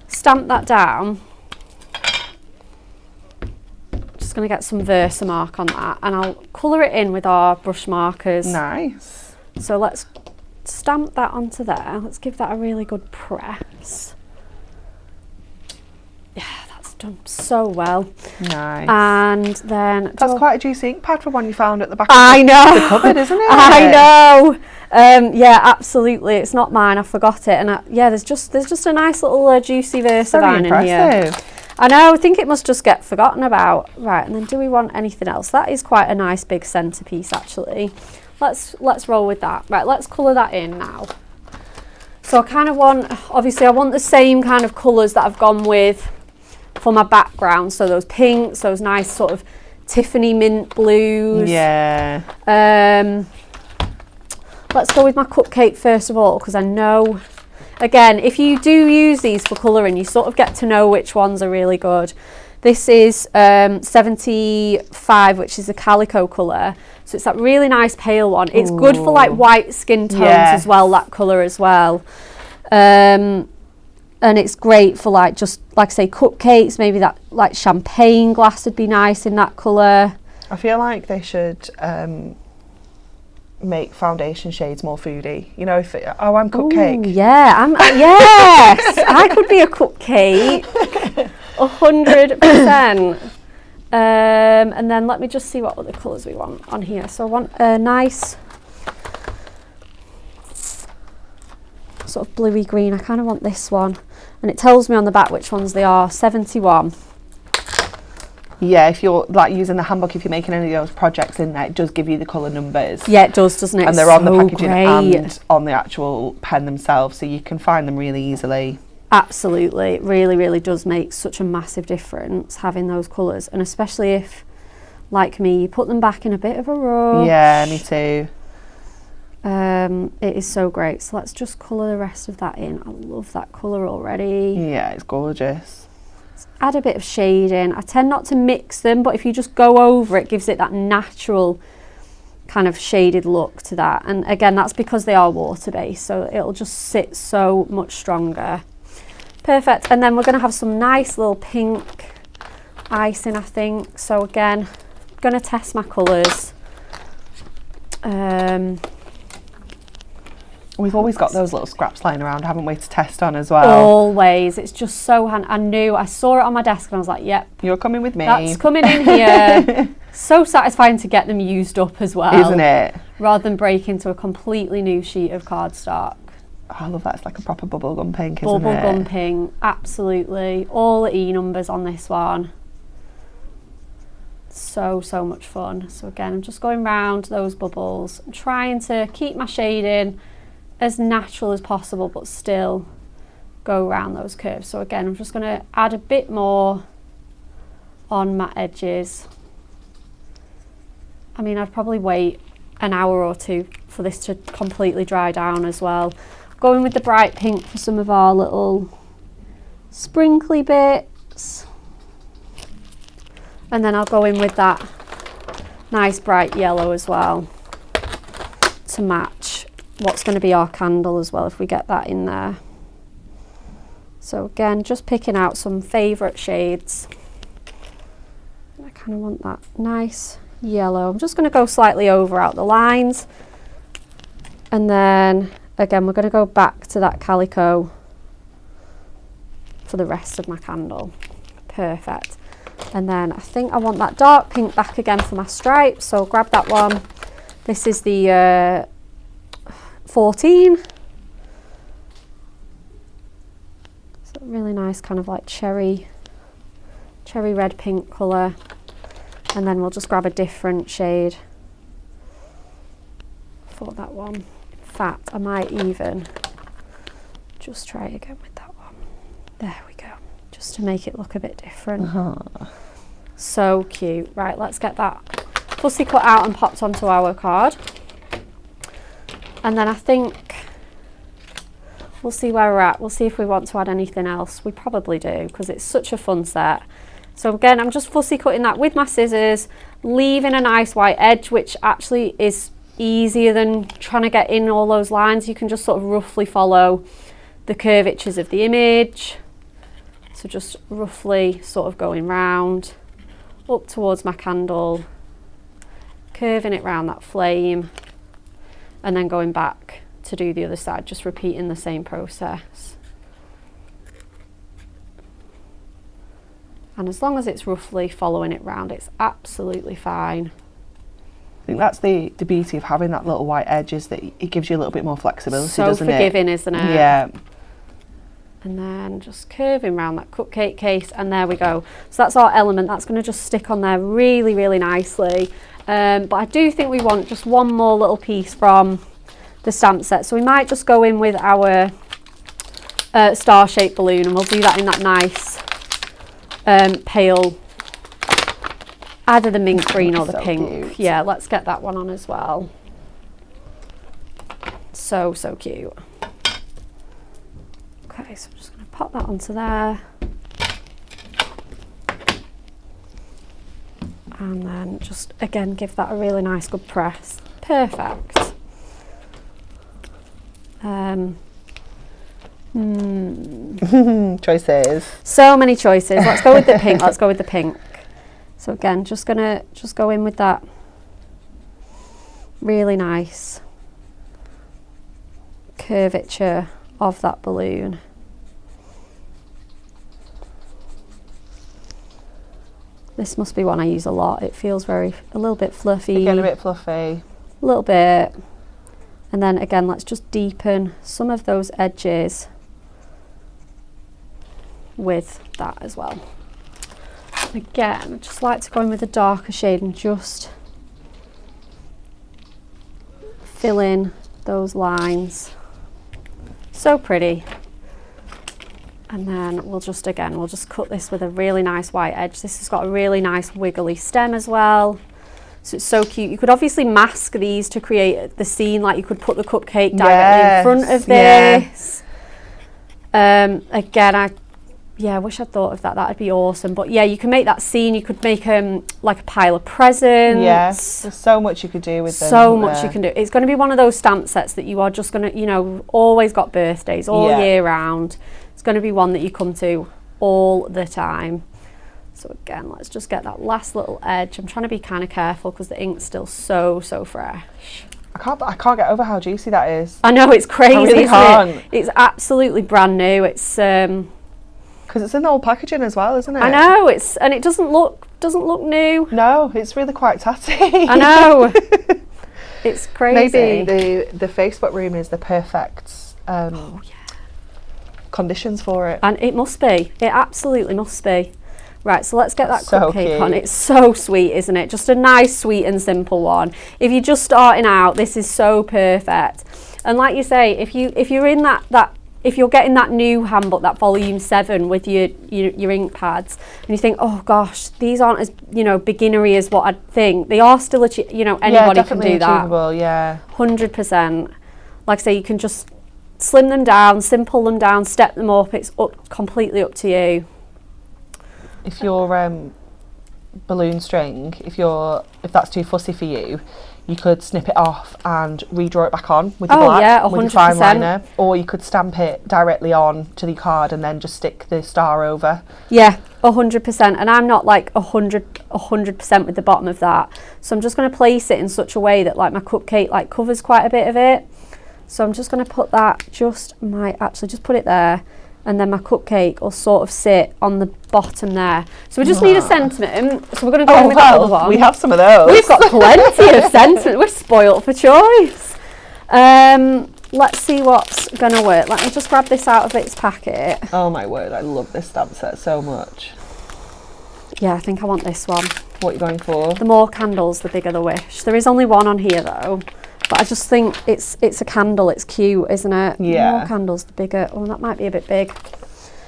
stamp that down. Just going to get some Versamark on that, and I'll colour it in with our brush markers. Nice. So let's stamp that onto there. Let's give that a really good press. Yeah, that's done so well. Nice. And then that's quite a juicy ink pad for one you found at the back of the cupboard, isn't it? I know. Yeah, absolutely. It's not mine. I forgot it. And yeah, there's just a nice little juicy Versavine in here. I know. I think it must just get forgotten about. Right, and then do we want anything else? That is quite a nice big centerpiece, actually. Let's roll with that. Right, let's colour that in now. So I kind of want, obviously, I want the same kind of colours that I've gone with for my background. So those pinks, those nice sort of Tiffany mint blues. Yeah. Let's go with my cupcake first of all, because I know, again, if you do use these for colouring, you sort of get to know which ones are really good. This is 75, which is a calico colour. So it's that really nice pale one. It's good for like white skin tones as well, that colour as well. And it's great for like, just like I say, cupcakes, maybe that like champagne glass would be nice in that colour. I feel like they should make foundation shades more foodie. You know, if I'm cupcake. Ooh, yeah, yes, I could be a cupcake, 100%. And then let me just see what other colours we want on here. So I want a nice sort of bluey green. I kind of want this one, and it tells me on the back which ones they are. 71. Yeah, if you're like using the handbook, if you're making any of those projects in there, it does give you the colour numbers. Yeah, it does, doesn't it? And they're on the packaging and on the actual pen themselves, so you can find them really easily. Absolutely, it really, really does make such a massive difference having those colours, and especially if, like me, you put them back in a bit of a rush. Yeah, me too. It is so great. So let's just colour the rest of that in. I love that colour already. Yeah, it's gorgeous. Let's add a bit of shading. I tend not to mix them, but if you just go over it, gives it that natural kind of shaded look to that. And again, that's because they are water-based, so it'll just sit so much stronger. Perfect. And then we're going to have some nice little pink icing, I think. So again, I'm going to test my colours. We've always got those little scraps lying around, haven't we, to test on as well? Always. It's just so handy. I saw it on my desk and I was like, yep. You're coming with me. That's coming in here. So satisfying to get them used up as well. Isn't it? Rather than break into a completely new sheet of cardstock. Oh, I love that. It's like a proper bubblegum pink, isn't it? Bubblegum pink, absolutely. All the E numbers on this one. So much fun. So again, I'm just going round those bubbles. I'm trying to keep my shading as natural as possible, but still go around those curves. So again, I'm just going to add a bit more on my edges. I mean, I'd probably wait an hour or two for this to completely dry down as well. Going with the bright pink for some of our little sprinkly bits. And then I'll go in with that nice bright yellow as well to match what's going to be our candle as well, if we get that in there. So again, just picking out some favourite shades. I kind of want that nice yellow. I'm just going to go slightly over out the lines. And then again, we're going to go back to that calico for the rest of my candle. Perfect. And then I think I want that dark pink back again for my stripes, so grab that one. This is the 14. It's a really nice kind of like cherry red pink colour. And then we'll just grab a different shade for that one. In fact, I might even just try again with that one. There we go. Just to make it look a bit different. So cute. Right, let's get that fussy cut out and popped onto our card. And then I think we'll see where we're at. We'll see if we want to add anything else. We probably do, because it's such a fun set. So again, I'm just fussy cutting that with my scissors, leaving a nice white edge, which actually is easier than trying to get in all those lines. You can just sort of roughly follow the curvatures of the image. So just roughly sort of going round up towards my candle, curving it round that flame, and then going back to do the other side, just repeating the same process. And as long as it's roughly following it round, it's absolutely fine. think that's the beauty of having that little white edge, is that it gives you a little bit more flexibility, so doesn't it? forgiving, isn't it? Yeah. And then just curving around that cupcake case, and there we go. So that's our element. That's going to just stick on there really, really nicely. But I do think we want just one more little piece from the stamp set. So we might just go in with our star-shaped balloon, and we'll do that in that nice pale, either the mint green or the so pink. cute. Yeah, let's get that one on as well. So, so cute. Okay, so I'm just going to pop that onto there. And then just, again, give that a really nice good press. Perfect. Choices. So many choices. Let's go with the pink. Let's go with the pink. So again, just go in with that really nice curvature of that balloon. This must be one I use a lot. It feels a little bit fluffy. Again, a bit fluffy. A little bit. And then again, let's just deepen some of those edges with that as well. Again, I just like to go in with a darker shade and just fill in those lines. So pretty. And then we'll just cut this with a really nice white edge. This has got a really nice wiggly stem as well. So it's so cute. You could obviously mask these to create the scene, like you could put the cupcake directly in front of this. Again, I wish I'd thought of that. That'd be awesome. But yeah, you can make that scene. You could make like a pile of presents. Yes, there's so much you could do with them. So much you can do. It's going to be one of those stamp sets that you are just going to, always got birthdays all year round. It's going to be one that you come to all the time. So again, let's just get that last little edge. I'm trying to be kind of careful because the ink's still so fresh. I can't get over how juicy that is. I know, it's crazy. I really can't. It's absolutely brand new. It's because it's in the old packaging as well, isn't it? I know, and it doesn't look new. No, it's really quite tatty. I know. It's crazy. Maybe the Facebook room is the perfect conditions for it. And it must be. It absolutely must be. Right, so let's get that So cupcake cute. on. It's so sweet, isn't it? Just a nice, sweet and simple one. If you're just starting out, this is so perfect. And like you say, if you're in if you're getting that new handbook, that volume 7 with your ink pads, and you think, oh gosh, these aren't as beginnery as what I'd think. They are still anybody can do that. Achievable, yeah. 100%. Like I say, you can just slim them down, simple them down, step them up. It's completely up to you. If your balloon string, if that's too fussy for you, you could snip it off and redraw it back on with your black, with your fine liner, or you could stamp it directly on to the card and then just stick the star over. Yeah, 100%. And I'm not like 100% with the bottom of that, so I'm just going to place it in such a way that like my cupcake covers quite a bit of it. So I'm just going to put that, just put it there, and then my cupcake will sort of sit on the bottom there. So we just need a sentiment. So we're going to go in with that other one. We have some of those. We've got plenty of sentiment. We're spoilt for choice. Let's see what's going to work. Let me just grab this out of its packet. Oh my word, I love this stamp set so much. Yeah, I think I want this one. What are you going for? The more candles, the bigger the wish. There is only one on here though. But I just think it's a candle, it's cute, isn't it? Yeah. The more candles, the bigger. Oh, that might be a bit big.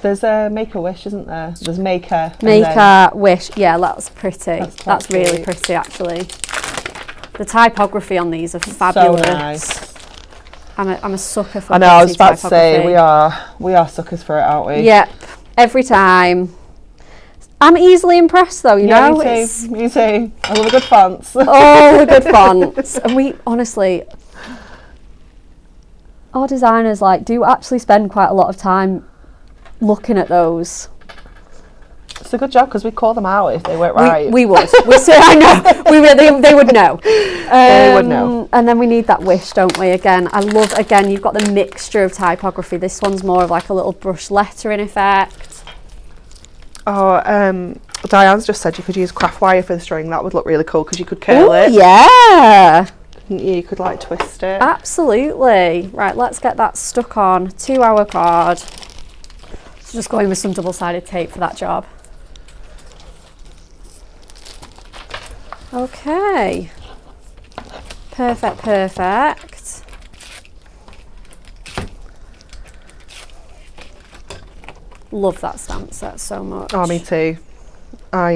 There's a Make-A-Wish, isn't there? There's Maker. Make-A-Wish. Yeah, that's pretty. That's really cute. pretty, actually. The typography on these are fabulous. So nice. I'm a sucker for. I know. I was about to say we are suckers for it, aren't we? Yep. Every time. I'm easily impressed though, you know. Me too. I love a good fonts. All the good fonts. And we honestly, our designers do actually spend quite a lot of time looking at those. It's a good job because we call them out if they weren't right. We would. I know. They would know. They would know. And then we need that wish, don't we? Again, you've got the mixture of typography. This one's more of like a little brush lettering effect. Oh, Diane's just said you could use craft wire for the string. That would look really cool because you could curl it. Yeah. You could like twist it. Absolutely. Right, let's get that stuck on 2-hour card. So just going with some double-sided tape for that job. Okay. Perfect, perfect. Love that stamp set so much. Oh, me too. I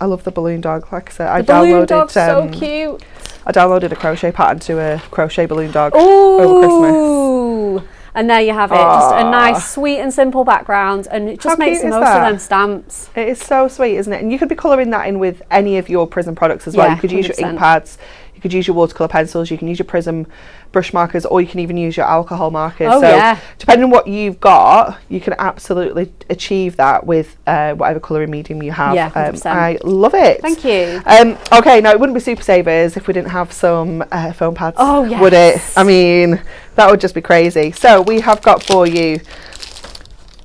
love the balloon dog. Like I said, I balloon downloaded. Dog's so cute. I downloaded a crochet pattern to a crochet balloon dog over Christmas. Ooh. And there you have it. Just a nice, sweet and simple background, and it just makes the most of them stamps. It is so sweet, isn't it? And you could be colouring that in with any of your Prism products as well. Yeah, you could use your 100%. ink pads, you could use your watercolour pencils, you can use your Prism brush markers, or you can even use your alcohol markers. Oh, so yeah. depending on what you've got, you can absolutely achieve that with whatever colouring medium you have. Yeah, 100%. I love it. Thank you. Okay, now it wouldn't be Super Savers if we didn't have some foam pads. Oh, yes. Would it? I mean, that would just be crazy. So we have got for you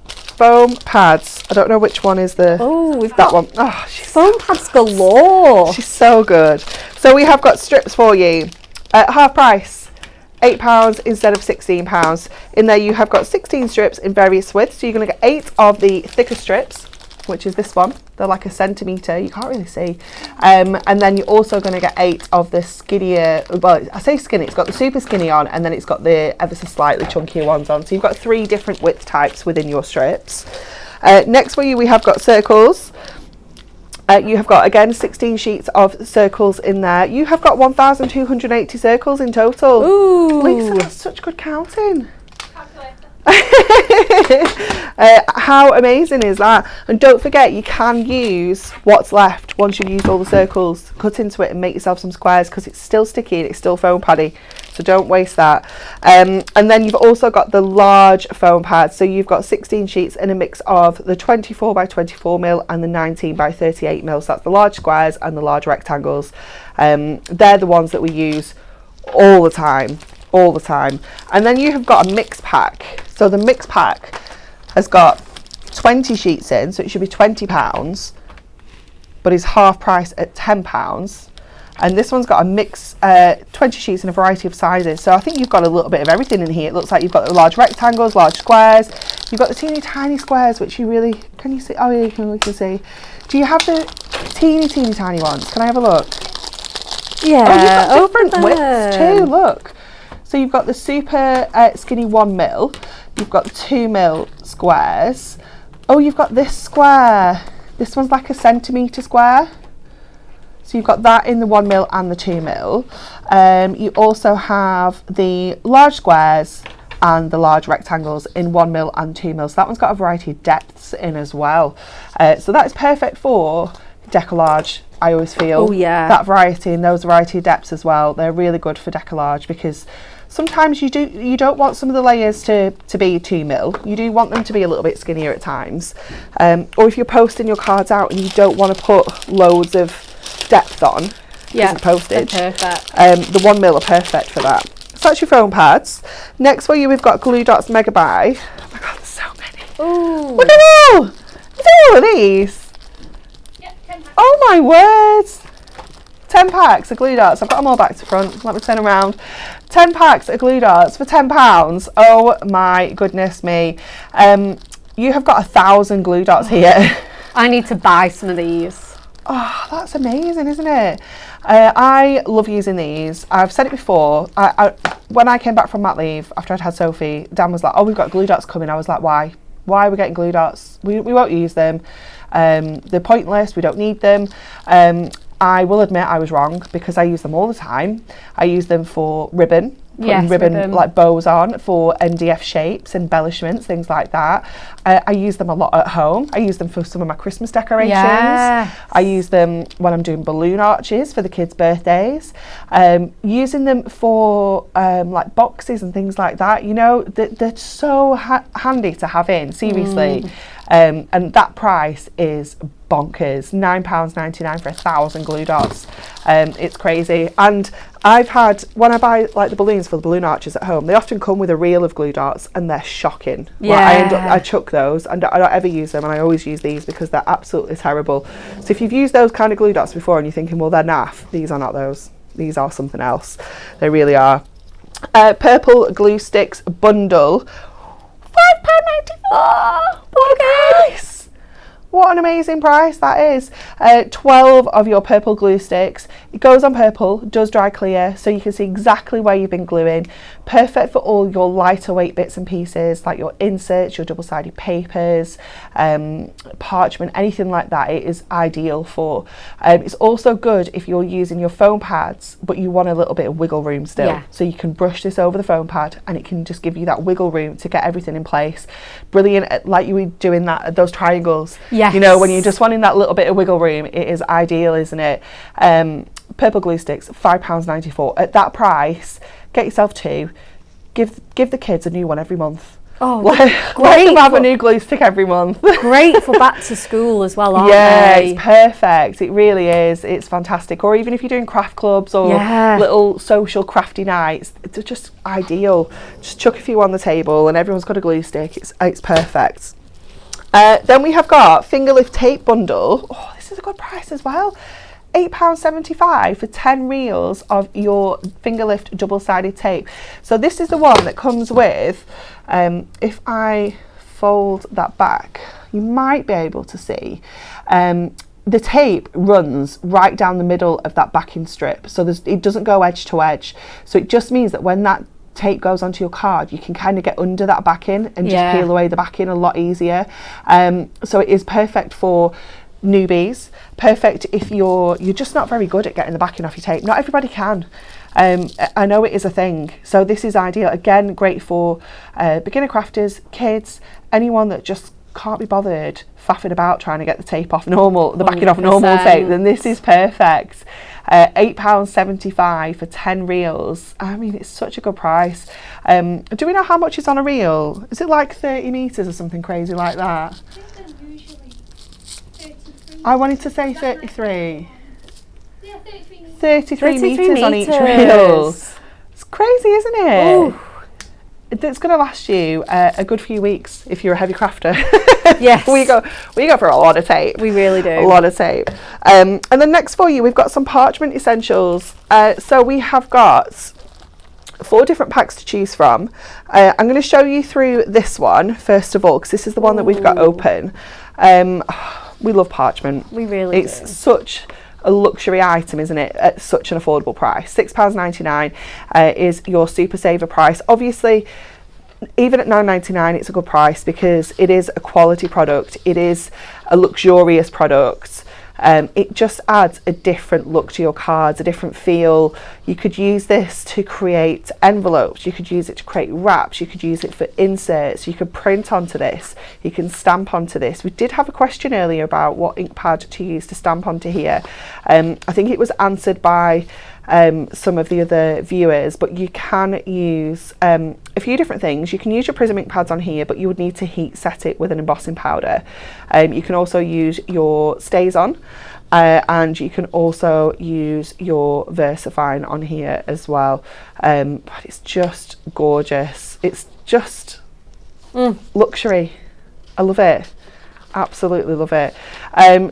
foam pads. I don't know which one is the... Oh, we've that got one. Oh, she's foam pads galore. She's so good. So we have got strips for you at half price, £8 instead of £16. In there you have got 16 strips in various widths. So you're going to get 8 of the thicker strips, which is this one. They're like a centimetre, you can't really see. And then you're also going to get 8 of the skinnier, well, I say skinny, it's got the super skinny on, and then it's got the ever so slightly chunkier ones on. So you've got 3 different width types within your strips. Next for you, we have got circles. You have got, again, 16 sheets of circles in there. You have got 1,280 circles in total. Ooh. Lisa, that's such good counting. Calculator. How amazing is that? And don't forget, you can use what's left once you've used all the circles. Cut into it and make yourself some squares because it's still sticky and it's still foam paddy. So don't waste that. And then you've also got the large foam pads. So you've got 16 sheets in a mix of the 24 by 24 mil and the 19 by 38 mil. So that's the large squares and the large rectangles. They're the ones that we use all the time. And then you have got a mix pack. So the mix pack has got 20 sheets in, so it should be £20, but is half price at £10. And this one's got a mix, 20 sheets in a variety of sizes. So I think you've got a little bit of everything in here. It looks like you've got the large rectangles, large squares. You've got the teeny tiny squares, which you really, can you see? Oh yeah, we can see. Do you have the teeny tiny ones? Can I have a look? Yeah. Oh, you've got different widths too, look. So you've got the super skinny 1 mil. You've got 2 mil squares. Oh, you've got this square. This one's like a centimetre square. So you've got that in the 1 mil and the 2 mil. You also have the large squares and the large rectangles in 1 mil and 2 mil. So that one's got a variety of depths in as well. So that is perfect for decollage, I always feel. Oh yeah. That variety and those variety of depths as well. They're really good for decollage because sometimes you don't want some of the layers to be 2 mil. You do want them to be a little bit skinnier at times. Or if you're posting your cards out and you don't want to put loads of depth on, yeah, postage, perfect. the 1 mil are perfect for that. So that's your foam pads. Next for you, we've got Glue Dots Mega Buy. Oh my god, there's so many. Ooh. Look at all! Look at all of these. Yep, 10 packs. Oh my words! 10 packs of glue dots. I've got them all back to front. Let me turn around. 10 packs of glue dots for £10. Oh my goodness me. You have got 1,000 glue dots here. I need to buy some of these. Oh, that's amazing, isn't it? I love using these. I've said it before. When I came back from mat leave after I'd had Sophie, Dan was like, oh, we've got glue dots coming. I was like, why? Why are we getting glue dots? We won't use them. They're pointless. We don't need them. I will admit I was wrong because I use them all the time. I use them for ribbon, putting ribbon like bows on for MDF shapes, embellishments, things like that. I use them a lot at home. I use them for some of my Christmas decorations. Yes. I use them when I'm doing balloon arches for the kids' birthdays. Using them for like boxes and things like that. You know, they're so handy to have in, seriously. And that price is bonkers. £9.99 for 1,000 glue dots. It's crazy. And I've had, when I buy like the balloons for the balloon arches at home, they often come with a reel of glue dots and they're shocking. Yeah. Like, I chuck those and I don't ever use them, and I always use these because they're absolutely terrible. So if you've used those kind of glue dots before and you're thinking, well, they're naff, these are not those. These are something else. They really are. Purple glue sticks bundle, £5.94. What a price! What an amazing price that is. 12 of your purple glue sticks. It goes on purple, does dry clear, so you can see exactly where you've been gluing. Perfect for all your lighter weight bits and pieces, like your inserts, your double-sided papers, parchment, anything like that. It is ideal for. It's also good if you're using your foam pads, but you want a little bit of wiggle room still. Yeah. So you can brush this over the foam pad and it can just give you that wiggle room to get everything in place. Brilliant, like you were doing that, those triangles. Yes. You know, when you're just wanting that little bit of wiggle room, it is ideal, isn't it? Purple glue sticks, £5.94. At that price, get yourself 2. Give the kids a new one every month. Oh, Let great! them have a new glue stick every month. Great for back to school as well, aren't Yeah, they? it's perfect. It really is. It's fantastic. Or even if you're doing craft clubs or little social crafty nights, it's just ideal. Just chuck a few on the table and everyone's got a glue stick. It's perfect. Then we have got finger lift tape bundle. Oh, this is a good price as well. £8.75 for 10 reels of your finger lift double-sided tape. So this is the one that comes with, if I fold that back, you might be able to see, the tape runs right down the middle of that backing strip. So it doesn't go edge to edge. So it just means that when that tape goes onto your card, you can kind of get under that backing and just peel away the backing a lot easier. So it is perfect for newbies, perfect if you're just not very good at getting the backing off your tape. Not everybody can. I know it is a thing, so this is ideal. Again, great for beginner crafters, kids, anyone that just can't be bothered faffing about trying to get the tape off the backing off normal tape, then this is perfect. £8.75 for 10 reels. I mean, it's such a good price. Do we know how much is on a reel? Is it like 30 metres or something crazy like that? I wanted to say 33. Yeah, 33 metres. 33 metres on each reel. It's crazy, isn't it? Ooh. It's going to last you a good few weeks if you're a heavy crafter. Yes. we go for a lot of tape. We really do. A lot of tape. And then next for you, we've got some parchment essentials. So we have got 4 different packs to choose from. I'm going to show you through this one first of all, because this is the one that we've got open. We love parchment. We really do. It's such a luxury item, isn't it, at such an affordable price. £6.99 is your super saver price. Obviously, even at £9.99 it's a good price because it is a quality product, it is a luxurious product. It just adds a different look to your cards, a different feel. You could use this to create envelopes, you could use it to create wraps, you could use it for inserts, you could print onto this, you can stamp onto this. We did have a question earlier about what ink pad to use to stamp onto here. I think it was answered by some of the other viewers, but you can use a few different things. You can use your Prism ink pads on here, but you would need to heat set it with an embossing powder. You can also use your StazOn, and you can also use your VersaFine on here as well. But it's just gorgeous. It's just luxury. I love it. Absolutely love it.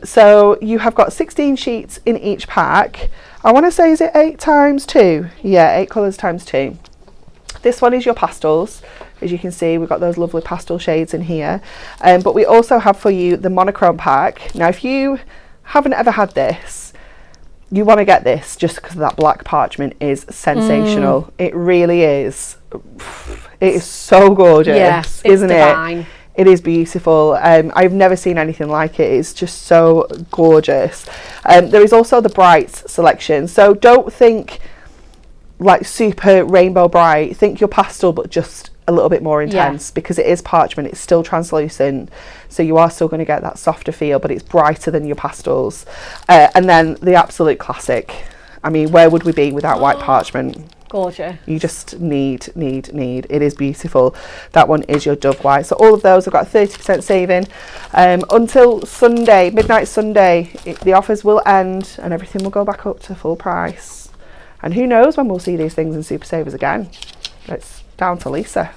So you have got 16 sheets in each pack. I want to say, is it 8 times 2? Yeah, 8 colours times 2. This one is your pastels. As you can see, we've got those lovely pastel shades in here. But we also have for you the monochrome pack. Now, if you haven't ever had this, you want to get this just because that black parchment is sensational. It really is. It is so gorgeous, yes, isn't divine. It? It is beautiful. I've never seen anything like it. It's just so gorgeous. There is also the brights selection. So don't think like super rainbow bright. Think your pastel, but just a little bit more intense, because it is parchment. It's still translucent. So you are still going to get that softer feel, but it's brighter than your pastels. And then the absolute classic. I mean, where would we be without white parchment? Gorgeous. You just need. It is beautiful. That one is your Dove White. So all of those have got 30% saving until Sunday, midnight Sunday. The offers will end and everything will go back up to full price. And who knows when we'll see these things in Super Savers again. It's down to Lisa.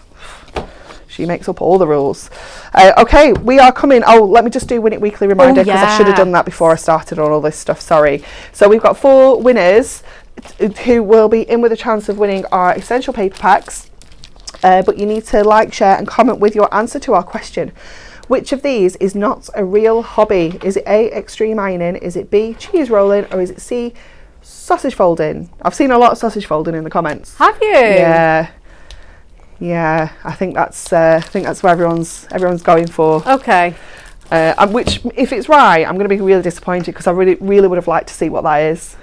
She makes up all the rules. Okay, we are coming. Oh, let me just do Win It Weekly reminder, because I should have done that before I started on all this stuff. Sorry. So we've got 4 winners who will be in with a chance of winning our essential paper packs. But you need to like, share and comment with your answer to our question. Which of these is not a real hobby? Is it A, extreme ironing? Is it B, cheese rolling? Or is it C, sausage folding? I've seen a lot of sausage folding in the comments. Have you? Yeah. Yeah, I think that's where everyone's going for. Okay. Which, if it's right, I'm going to be really disappointed, because I really would have liked to see what that is.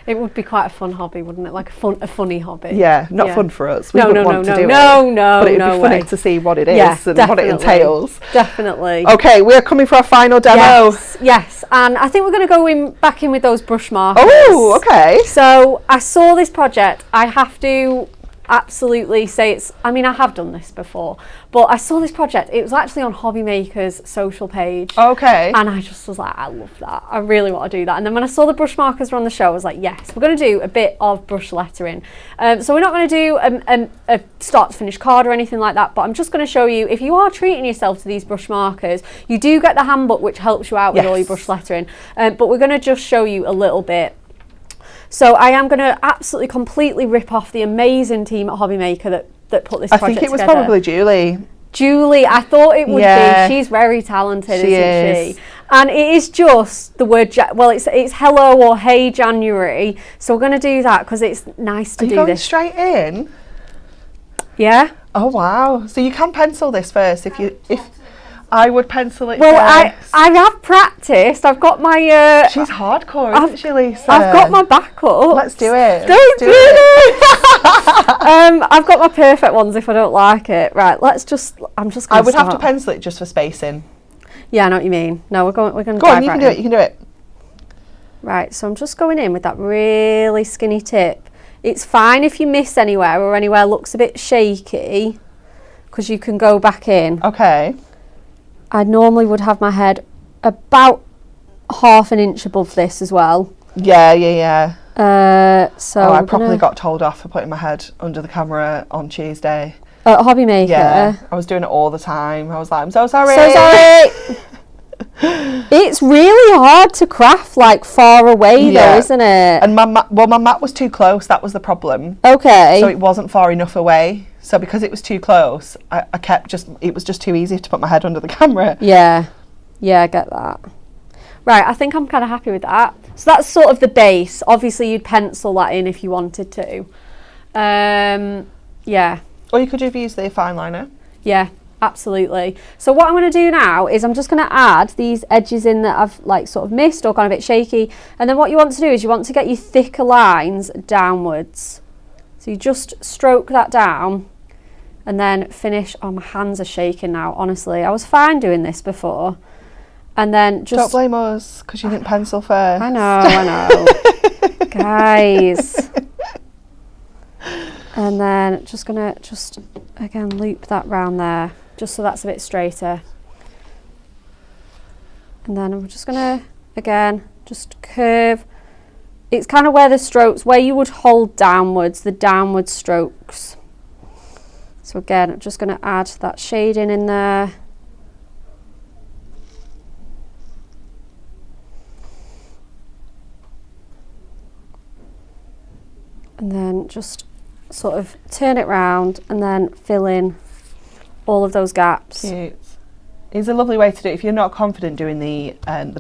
It would be quite a fun hobby, wouldn't it? Like a funny hobby. Yeah, not fun for us. We No, wouldn't no, want no, to do no, it. no, But it'd no be funny way. to see what it is Yeah, and definitely. what it entails. Definitely. Okay, we're coming for our final demo. Yes, and I think we're going to go back in with those brush markers. Oh, okay. So I saw this project. I have to absolutely say I have done this before, but I saw this project. It was actually on Hobby Maker's social page. Okay. And I just was like, I love that. I really want to do that. And then when I saw the brush markers were on the show, I was like, yes, we're going to do a bit of brush lettering. So we're not going to do a start to finish card or anything like that, but I'm just going to show you, if you are treating yourself to these brush markers, you do get the handbook, which helps you out with all your brush lettering. But we're going to just show you a little bit. So I am going to absolutely completely rip off the amazing team at Hobby Maker that put this project together. I think it was probably Julie. Julie, I thought it would be. She's very talented, isn't she? And it is just the word, it's hello or hey January. So we're going to do that because it's nice to do this. Are you going straight in? Yeah. Oh wow. So you can pencil this first if I would pencil it first. I have practiced. I've got my... She's hardcore, isn't she, Lisa? I've got my backup. Let's do it. Don't do it. I've got my perfect ones if I don't like it. Right, I'm just going to I would have to pencil it just for spacing. Yeah, I know what you mean. No, we're going to go on, you can do it, you can do it. Right, so I'm just going in with that really skinny tip. It's fine if you miss anywhere or anywhere looks a bit shaky, because you can go back in. Okay. I normally would have my head about ½ an inch above this as well. Yeah. So I probably got told off for putting my head under the camera on Tuesday. At Hobby Maker? Yeah, I was doing it all the time. I was like, I'm so sorry. So sorry. It's really hard to craft like far away though, isn't it? And my mat was too close. That was the problem. Okay. So it wasn't far enough away. So because it was too close, it was just too easy to put my head under the camera. Yeah, I get that. Right, I think I'm kind of happy with that. So that's sort of the base. Obviously, you'd pencil that in if you wanted to. Yeah. Or you could have used the fine liner. Yeah, absolutely. So what I'm going to do now is I'm just going to add these edges in that I've like sort of missed or gone a bit shaky. And then what you want to do is you want to get your thicker lines downwards. So you just stroke that down and then finish. Oh, my hands are shaking now, honestly. I was fine doing this before. And then just... Don't blame us, because you didn't pencil first. I know. Guys. And then just going to again loop that round there, just so that's a bit straighter. And then I'm just going to, again, just curve. It's kind of where the strokes, where you would hold downwards, the downward strokes. So again, I'm just going to add that shading in there. And then just sort of turn it round and then fill in all of those gaps. Cute. It's a lovely way to do it if you're not confident doing the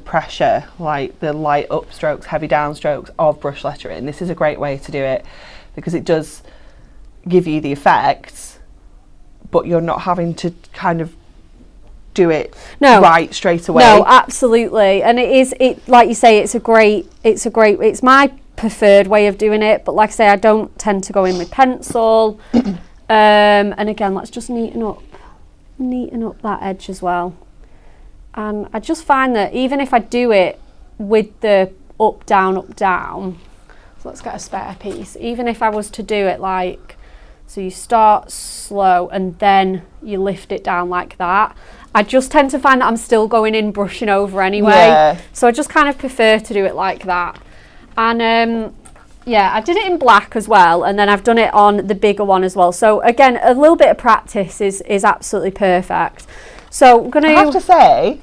pressure, like the light up strokes, heavy down strokes of brush lettering. This is a great way to do it because it does give you the effects, but you're not having to kind of do it right straight away. No, absolutely. And it like you say, it's my preferred way of doing it, but like I say, I don't tend to go in with pencil. And again, let's just neaten up that edge as well. And I just find that even if I do it with the up down, so let's get a spare piece, even if I was to do it like, so you start slow and then you lift it down like that, I just tend to find that I'm still going in brushing over anyway. So I just kind of prefer to do it like that. And Yeah, I did it in black as well, and then I've done it on the bigger one as well. So again, a little bit of practice is absolutely perfect. So I'm gonna. I have to say,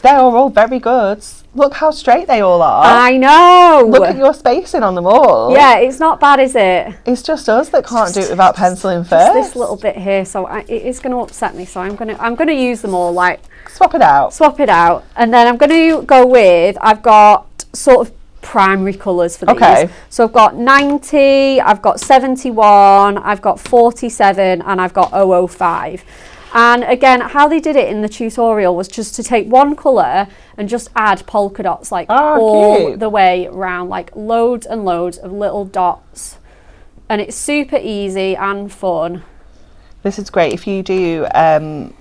they are all very good. Look how straight they all are. I know. Look at your spacing on them all. Yeah, it's not bad, is it? It's just us that can't do it without penciling first. Just this little bit here, so it is going to upset me. So I'm gonna use them all, like swap it out, and then I'm going to go with. I've got sort of primary colours for these. Okay. So I've got 90, I've got 71, I've got 47, and I've got 005. And again, how they did it in the tutorial was just to take one colour and just add polka dots like all cute. the way around, like loads and loads of little dots. And it's super easy and fun. This is great if you do like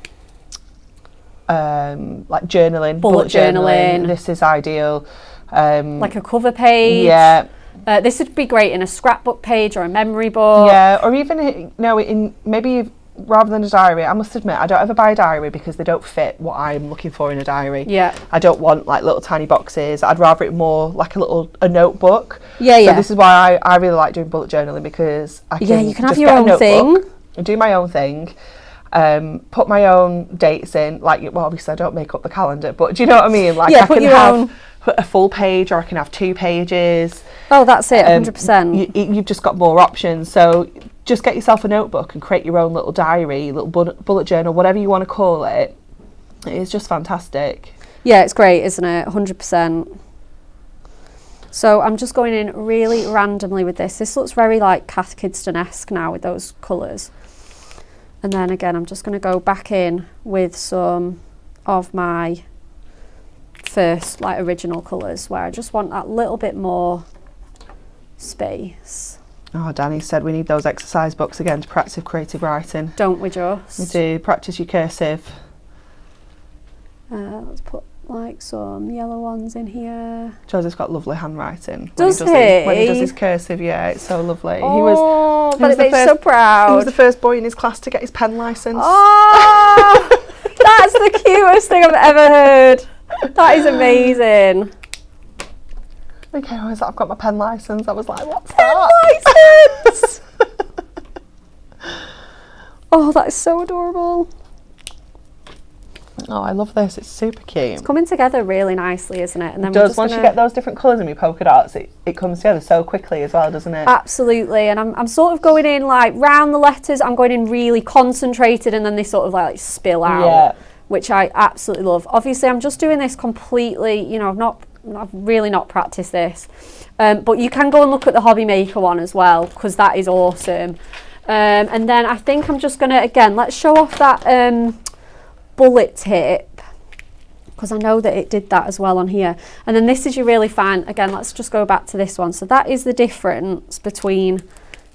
journaling, bullet journaling. This is ideal. Like a cover page. Yeah. This would be great in a scrapbook page or a memory book. Yeah, or even in maybe rather than a diary. I must admit, I don't ever buy a diary because they don't fit what I'm looking for in a diary. Yeah. I don't want like little tiny boxes. I'd rather it more like a notebook. Yeah, so this is why I really like doing bullet journaling, because I can you can just have your get a own notebook thing. and do my own thing. Put my own dates in, like, well, obviously I don't make up the calendar, but do you know what I mean? Like, Yeah, I can have a full page, or I can have 2 pages. Oh, that's it, 100%. You've just got more options. So just get yourself a notebook and create your own little diary, little bullet journal, whatever you want to call it. It is just fantastic. Yeah, it's great, isn't it? 100%. So I'm just going in really randomly with this. This looks very like Cath Kidston-esque now with those colours. And then again, I'm just going to go back in with some of my first like original colours, where I just want that little bit more space. Oh, Danny said we need those exercise books again to practice creative writing. Don't we just? We do. Practice your cursive. Let's put like some yellow ones in here. Joseph's got lovely handwriting. Does he? When he does his cursive, yeah, it's so lovely. Oh, he was it makes me so proud. He was the first boy in his class to get his pen licence. Oh, that's the cutest thing I've ever heard. That is amazing. Okay, I was like, I've got my pen licence. I was like, what's Pen that? licence! Oh, that is so adorable. Oh, I love this. It's super cute. It's coming together really nicely, isn't it? And then Once you get those different colours in your polka dots, it comes together so quickly as well, doesn't it? Absolutely. And I'm sort of going in like round the letters. I'm going in really concentrated, and then they sort of like spill out. Yeah. Which I absolutely love. Obviously, I'm just doing this completely, you know, I've really not practiced this. But you can go and look at the Hobby Maker one as well, because that is awesome. And then I think I'm just going to, again, let's show off that bullet tip, because I know that it did that as well on here. And then this is your really fine, again, let's just go back to this one. So that is the difference between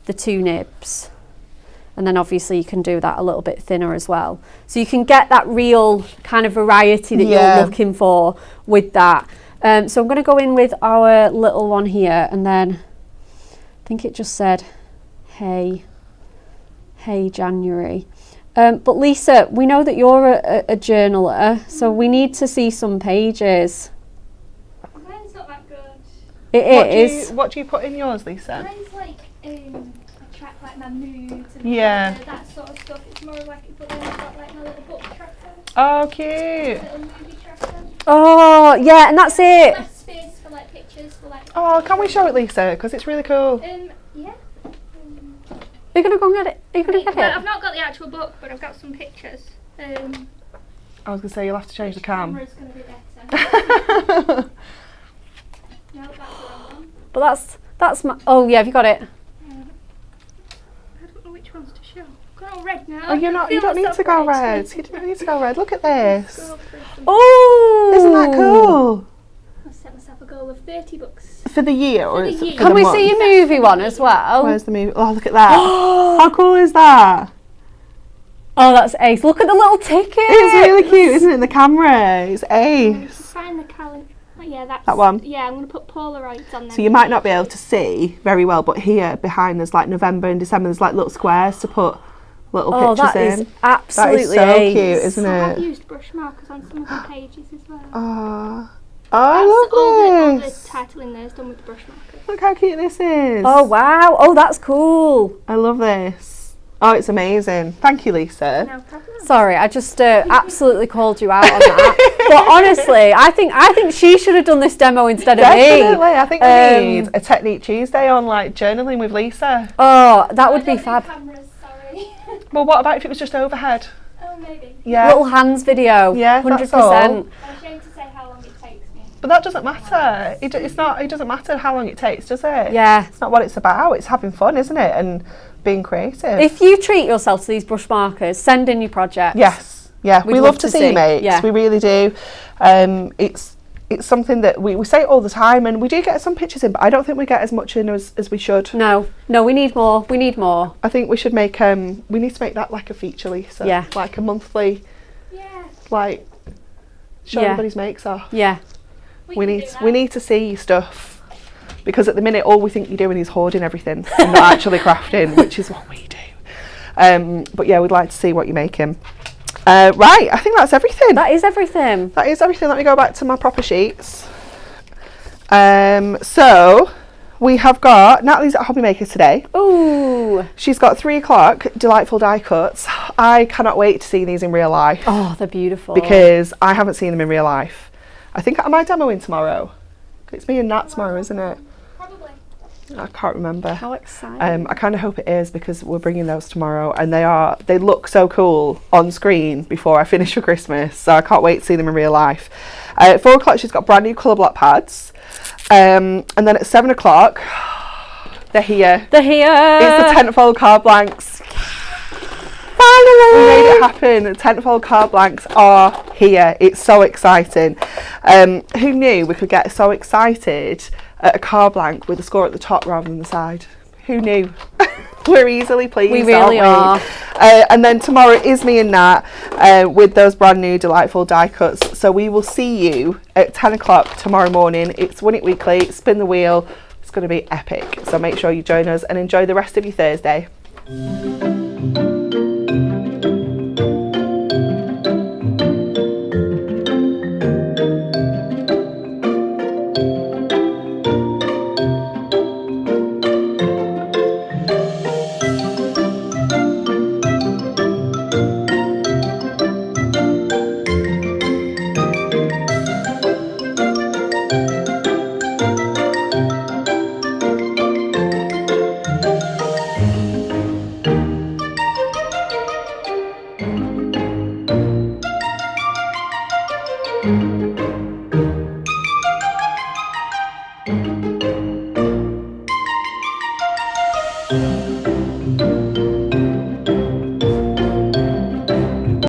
the 2 nibs. And then obviously you can do that a little bit thinner as well. So you can get that real kind of variety that you're looking for with that. So I'm going to go in with our little one here, and then I think it just said, hey January. But Lisa, we know that you're a journaler, so we need to see some pages. Mine's not that good. It is. What do you put in yours, Lisa? Mine's like I track like my moods and that sort of stuff. It's more like, but then I've got like my little book tracker. Oh, cute. Little movie tracker. Oh, yeah, and that's it. Less space for like pictures for like. Oh, can we show it, Lisa? Because it's really cool. Yeah. Are you going to go and get it? Are you going to get Well, it? I've not got the actual book, but I've got some pictures. I was going to say, you'll have to change the cam. Camera's going to be better. No, that's the wrong one. But that's my... Oh, yeah, have you got it? I don't know which ones to show. I've got all red now. Oh, you don't need to go red. You don't need to go red. Look at this. Oh! Isn't that cool? I set myself a goal of 30 books. For the year? For Or the it's year. for Can the we month? see your movie one as well? Where's the movie? Oh, look at that. How cool is that? Oh, that's ace. Look at the little ticket. It's really cute, isn't it? The camera. It's ace. Find the calendar. Oh, yeah, that's That one? Yeah, I'm going to put Polaroids on there. So you might not be able to see very well, but here behind there's like November and December, there's like little squares to put little pictures that in. is absolutely That is so ace. cute, isn't I've it? used brush markers on some of the pages as well. Oh, Oh, all the titling there is done with the brush marker. Look how cute this is. Oh wow! Oh, that's cool. I love this. Oh, it's amazing. Thank you, Lisa. No problem. Sorry, I just absolutely called you out on that. But honestly, I think she should have done this demo instead of me. Definitely. I think we need a Technique Tuesday on like journaling with Lisa. Oh, that would be fab. Cameras, sorry. Well, what about if it was just overhead? Oh, maybe. Yeah. Little hands video. Yeah, 100%. that's all. I'm ashamed to say how long it takes me. But that doesn't matter. It doesn't matter how long it takes, does it? Yeah. It's not what it's about. It's having fun, isn't it? And being creative. If you treat yourself to these brush markers, send in your projects. Yes. Yeah. We'd We love love to to see see. mates. Yeah. We really do. It's something that we say it all the time, and we do get some pictures in, but I don't think we get as much in as we should. No, we need more. We need more. I think we should make we need to make that like a feature, Lisa. Yeah. Like a monthly, Yeah. like show Yeah. everybody's makes off. Yeah. We need to see your stuff, because at the minute all we think you're doing is hoarding everything and not actually crafting, which is what we do. But yeah, we'd like to see what you're making. Right, I think that's everything. That is everything. That is everything. Let me go back to my proper sheets. So we have got Natalie's at Hobby Maker today. Ooh. She's got 3 o'clock delightful die cuts. I cannot wait to see these in real life. Oh, they're beautiful. Because I haven't seen them in real life. I think am I demoing tomorrow? It's me and Nat tomorrow, isn't it? Probably. I can't remember. How exciting. I kind of hope it is, because we're bringing those tomorrow, and they look so cool on screen before I finish for Christmas, so I can't wait to see them in real life. At 4 o'clock she's got brand new colour block pads, and then at 7 o'clock they're here. They're here. It's the Tentfold card blanks. Finally. We made it happen. The Tentfold card blanks are here. It's so exciting. Who knew we could get so excited at a card blank with a score at the top rather than the side? Who knew? We're easily pleased. We really are. And then tomorrow is me and Nat with those brand new delightful die cuts. So we will see you at 10 o'clock tomorrow morning. It's Win It Weekly. Spin the wheel. It's going to be epic. So make sure you join us and enjoy the rest of your Thursday.